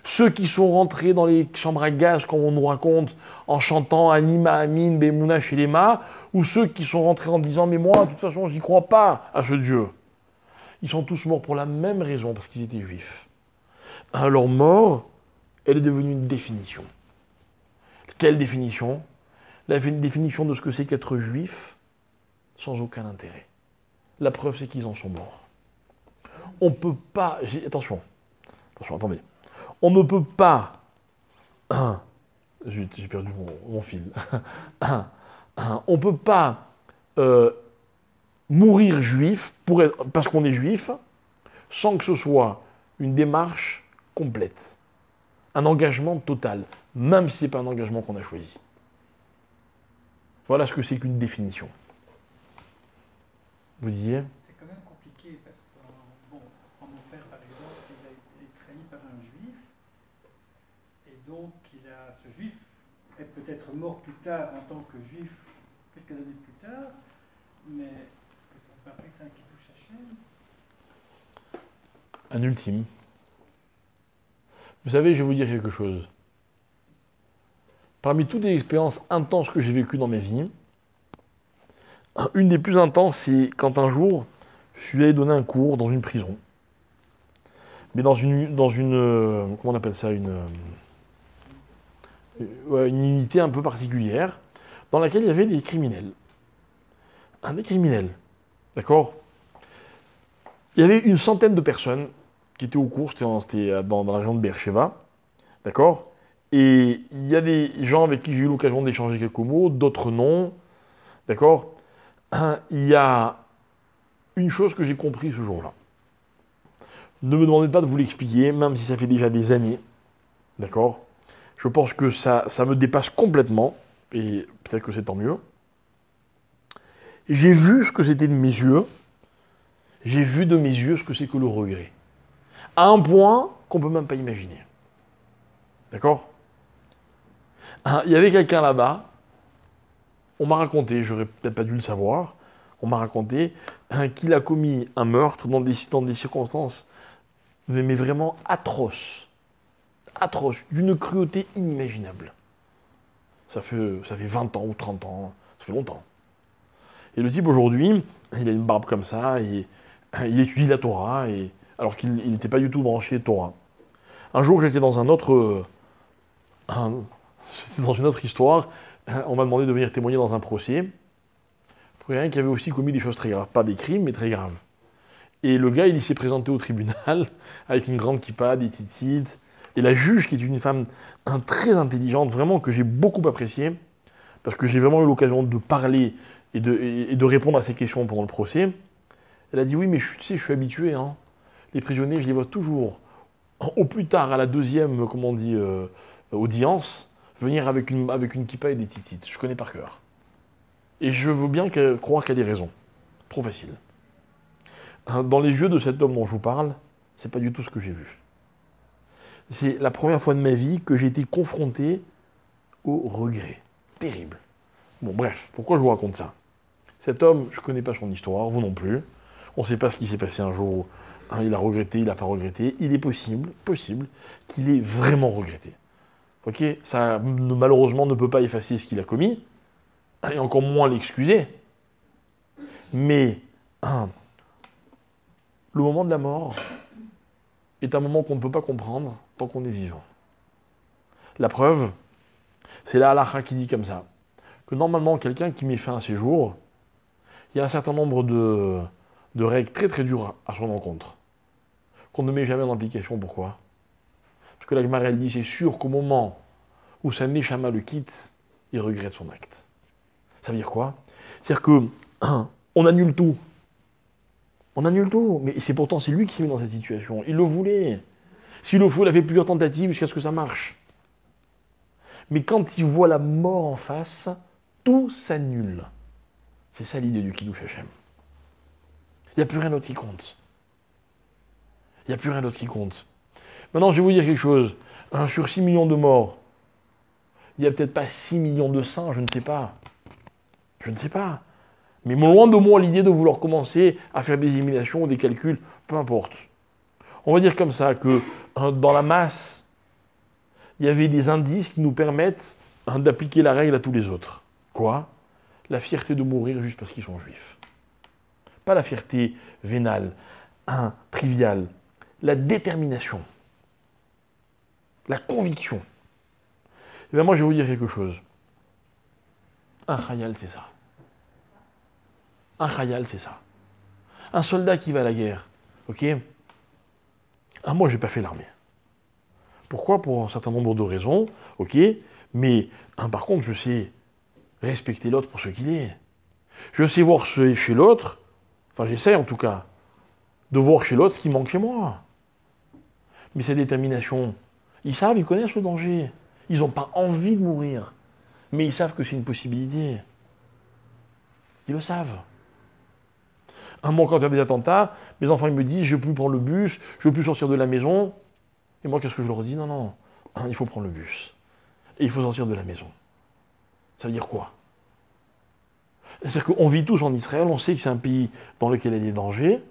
ceux qui sont rentrés dans les chambres à gaz, comme on nous raconte, en chantant Anima, Amin, Bemouna, Shelema, ou ceux qui sont rentrés en disant « Mais moi, de toute façon, je n'y crois pas à ce Dieu ». Ils sont tous morts pour la même raison, parce qu'ils étaient juifs. Leur mort, elle est devenue une définition. Quelle définition? La définition de ce que c'est qu'être juif, sans aucun intérêt. La preuve, c'est qu'ils en sont morts. On ne peut pas... Attention, attendez. On ne peut pas... J'ai perdu mon fil. On ne peut pas mourir juif parce qu'on est juif sans que ce soit une démarche complète. Un engagement total, même si ce n'est pas un engagement qu'on a choisi. Voilà ce que c'est qu'une définition. Vous disiez? C'est quand même compliqué parce que, bon, mon père, par exemple, il a été trahi par un juif, et donc ce juif est peut-être mort plus tard en tant que juif, quelques années plus tard, mais est-ce que ça peut appeler ça un Kiddush Hashem? Un ultime. Vous savez, je vais vous dire quelque chose. Parmi toutes les expériences intenses que j'ai vécues dans ma vie, une des plus intenses, c'est quand un jour, je suis allé donner un cours dans une prison. Mais dans une comment on appelle ça, une unité un peu particulière, dans laquelle il y avait des criminels. Des criminels, d'accord? Il y avait une centaine de personnes qui étaient au cours, c'était dans la région de Beersheva, d'accord? Et il y a des gens avec qui j'ai eu l'occasion d'échanger quelques mots, d'autres non, d'accord? Il y a une chose que j'ai compris ce jour-là. Ne me demandez pas de vous l'expliquer, même si ça fait déjà des années, d'accord? Je pense que ça me dépasse complètement, et peut-être que c'est tant mieux. J'ai vu ce que c'était de mes yeux, j'ai vu de mes yeux ce que c'est que le regret. À un point qu'on ne peut même pas imaginer. D'accord? Il y avait quelqu'un là-bas, on m'a raconté, j'aurais peut-être pas dû le savoir, on m'a raconté qu'il a commis un meurtre dans des circonstances mais vraiment atroces, d'une cruauté inimaginable. Ça fait 20 ans ou 30 ans, ça fait longtemps. Et le type aujourd'hui, il a une barbe comme ça, et il étudie la Torah, alors qu'il n'était pas du tout branché Torah. Un jour, j'étais dans une autre histoire, on m'a demandé de venir témoigner dans un procès, pour quelqu'un qui avait aussi commis des choses très graves, pas des crimes, mais très graves. Et le gars, il s'est présenté au tribunal, avec une grande kippa, des tzitzit, et la juge, qui est une femme très intelligente, vraiment, que j'ai beaucoup appréciée, parce que j'ai vraiment eu l'occasion de parler et de répondre à ces questions pendant le procès, elle a dit, oui, mais tu sais, je suis habitué, hein. Les prisonniers, je les vois toujours, au plus tard, à la deuxième, comment on dit, audience, venir avec une kippa et des tzitzit. Je connais par cœur. Et je veux bien croire qu'elle a raison. Trop facile. Dans les yeux de cet homme dont je vous parle, c'est pas du tout ce que j'ai vu. C'est la première fois de ma vie que j'ai été confronté au regret. Terrible. Bon, bref, pourquoi je vous raconte ça? Cet homme, je ne connais pas son histoire, vous non plus. On ne sait pas ce qui s'est passé un jour. Il a regretté, il n'a pas regretté. Il est possible qu'il ait vraiment regretté. Ok? Ça, malheureusement, ne peut pas effacer ce qu'il a commis, et encore moins l'excuser. Mais le moment de la mort est un moment qu'on ne peut pas comprendre tant qu'on est vivant. La preuve, c'est la halakha qui dit comme ça, que normalement, quelqu'un qui met fin à ses jours, il y a un certain nombre de règles très très dures à son encontre, qu'on ne met jamais en application. Pourquoi? Parce que la Gemara, elle dit, c'est sûr qu'au moment où sa neshama le quitte, il regrette son acte. Ça veut dire quoi? C'est-à-dire que on annule tout. On annule tout. Mais c'est pourtant, c'est lui qui s'est mis dans cette situation. Il le voulait. S'il le faut, il a fait plusieurs tentatives jusqu'à ce que ça marche. Mais quand il voit la mort en face, tout s'annule. C'est ça l'idée du Kiddush Hashem. Il n'y a plus rien d'autre qui compte. Il n'y a plus rien d'autre qui compte. Maintenant, je vais vous dire quelque chose. Sur 6 millions de morts, il n'y a peut-être pas 6 millions de saints, je ne sais pas. Je ne sais pas. Mais loin de moi l'idée de vouloir commencer à faire des éliminations ou des calculs, peu importe. On va dire comme ça que dans la masse, il y avait des indices qui nous permettent d'appliquer la règle à tous les autres. Quoi? La fierté de mourir juste parce qu'ils sont juifs. Pas la fierté vénale, triviale. La détermination. La conviction. Et bien moi, je vais vous dire quelque chose. Un khayal, c'est ça. Un khayal, c'est ça. Un soldat qui va à la guerre, ok? Moi, je n'ai pas fait l'armée. Pourquoi? Pour un certain nombre de raisons, ok? Mais, par contre, je sais respecter l'autre pour ce qu'il est. Je sais voir chez l'autre, enfin j'essaie en tout cas, de voir chez l'autre ce qui manque chez moi. Mais cette détermination, ils savent, ils connaissent le danger. Ils n'ont pas envie de mourir. Mais ils savent que c'est une possibilité. Ils le savent. Moi, quand il y a des attentats, mes enfants ils me disent « je ne veux plus prendre le bus, je ne veux plus sortir de la maison ». Et moi, qu'est-ce que je leur dis? Non, il faut prendre le bus. Et il faut sortir de la maison. Ça veut dire quoi? C'est-à-dire qu'on vit tous en Israël, on sait que c'est un pays dans lequel il y a des dangers,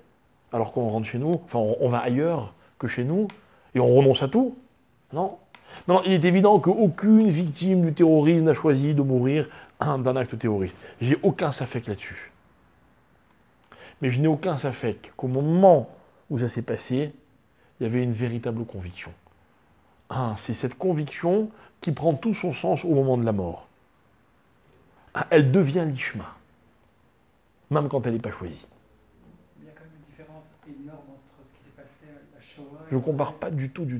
alors qu'on rentre chez nous, enfin on va ailleurs que chez nous, et on renonce à tout. Non. Non, il est évident qu'aucune victime du terrorisme n'a choisi de mourir d'un acte terroriste. J'ai aucun safek là-dessus. Mais je n'ai aucun safek qu'au moment où ça s'est passé, il y avait une véritable conviction. C'est cette conviction qui prend tout son sens au moment de la mort. Elle devient l'ishma, même quand elle n'est pas choisie. Il y a quand même une différence énorme entre ce qui s'est passé à la Shoah. Je ne compare pas du tout. Non,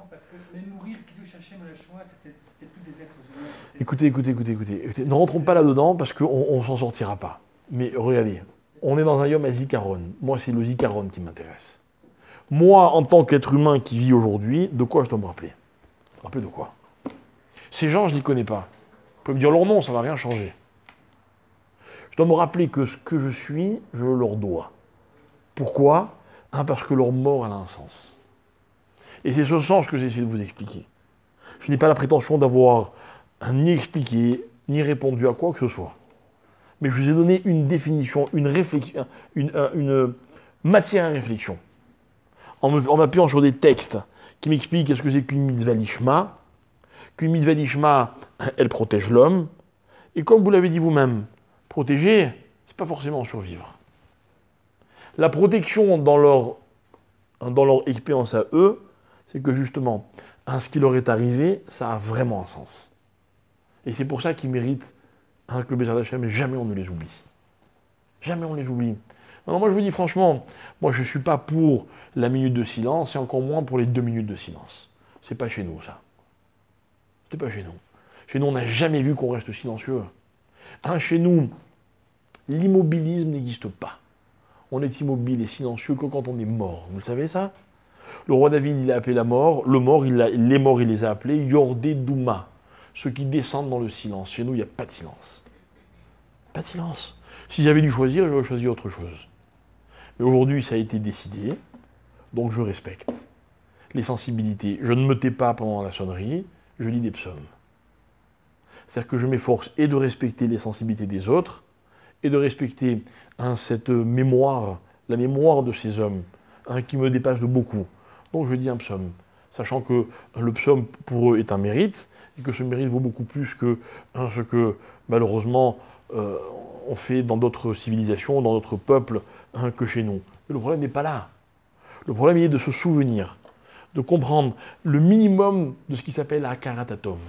parce que les mourir qui touchent Hachem à la Shoah, c'était plus des êtres humains. Écoutez, ne rentrons pas là-dedans parce qu'on ne s'en sortira pas. Mais regardez, on est dans un Yom HaZikaron. Moi, c'est le Zikaron qui m'intéresse. Moi, en tant qu'être humain qui vit aujourd'hui, de quoi je dois me rappeler? Rappeler de quoi? Ces gens, je ne les connais pas. Vous pouvez me dire leur nom, ça ne va rien changer. Je dois me rappeler que ce que je suis, je leur dois. Pourquoi? Parce que leur mort, elle a un sens. Et c'est ce sens que j'essaie de vous expliquer. Je n'ai pas la prétention d'avoir ni expliqué, ni répondu à quoi que ce soit. Mais je vous ai donné une définition, une réflexion, une matière à réflexion. En m'appuyant sur des textes qui m'expliquent qu'est-ce que c'est qu'une mitzvah lishma. Qu'une mitzvah lishma, elle protège l'homme. Et comme vous l'avez dit vous-même, protéger, c'est pas forcément survivre. La protection dans leur expérience à eux, c'est que justement, ce qui leur est arrivé, ça a vraiment un sens. Et c'est pour ça qu'ils méritent que Bézard Hachem, jamais on ne les oublie. Jamais on les oublie. Alors moi je vous dis franchement, moi je ne suis pas pour la minute de silence et encore moins pour les 2 minutes de silence. C'est pas chez nous ça. C'est pas chez nous. Chez nous on n'a jamais vu qu'on reste silencieux. Chez nous, l'immobilisme n'existe pas. On est immobile et silencieux que quand on est mort. Vous le savez ça? Le roi David il a appelé la mort, les morts il les a appelés Yordé Douma, ceux qui descendent dans le silence. Chez nous il n'y a pas de silence. Pas de silence. Si j'avais dû choisir, j'aurais choisi autre chose. Mais aujourd'hui, ça a été décidé, donc je respecte les sensibilités. Je ne me tais pas pendant la sonnerie, je lis des psaumes. C'est-à-dire que je m'efforce et de respecter les sensibilités des autres, et de respecter cette mémoire, la mémoire de ces hommes, qui me dépasse de beaucoup. Donc je dis un psaume, sachant que le psaume, pour eux, est un mérite, et que ce mérite vaut beaucoup plus que ce que, malheureusement, on fait dans d'autres civilisations, dans d'autres peuples, que chez nous. Mais le problème n'est pas là. Le problème est de se souvenir, de comprendre le minimum de ce qui s'appelle la karatatov.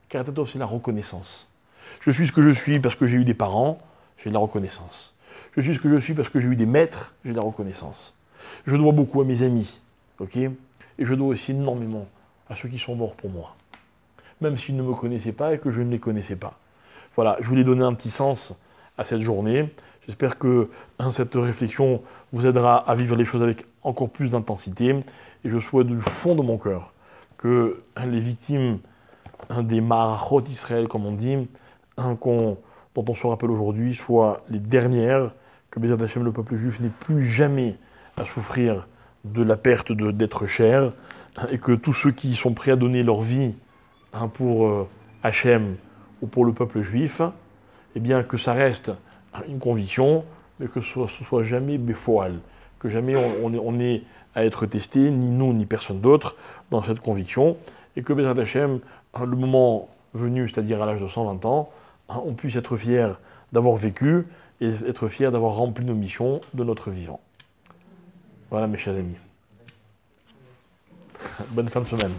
Karatatov, c'est la reconnaissance. Je suis ce que je suis parce que j'ai eu des parents, j'ai de la reconnaissance. Je suis ce que je suis parce que j'ai eu des maîtres, j'ai de la reconnaissance. Je dois beaucoup à mes amis, ok? Et je dois aussi énormément à ceux qui sont morts pour moi. Même s'ils ne me connaissaient pas et que je ne les connaissais pas. Voilà, je voulais donner un petit sens à cette journée. J'espère que cette réflexion vous aidera à vivre les choses avec encore plus d'intensité. Et je souhaite du fond de mon cœur que les victimes des Maharachot d'Israël, comme on dit, dont on se rappelle aujourd'hui, soient les dernières, que Bézat Hachem, le peuple juif, n'ait plus jamais à souffrir de la perte d'être cher, et que tous ceux qui sont prêts à donner leur vie pour Hachem ou pour le peuple juif, eh bien que ça reste une conviction, mais que ce soit jamais béfoal, que jamais on ait à être testé, ni nous, ni personne d'autre, dans cette conviction, et que Bézat Hachem, le moment venu, c'est-à-dire à l'âge de 120 ans, on puisse être fier d'avoir vécu et être fier d'avoir rempli nos missions de notre vivant. Voilà mes chers amis. Bonne fin de semaine.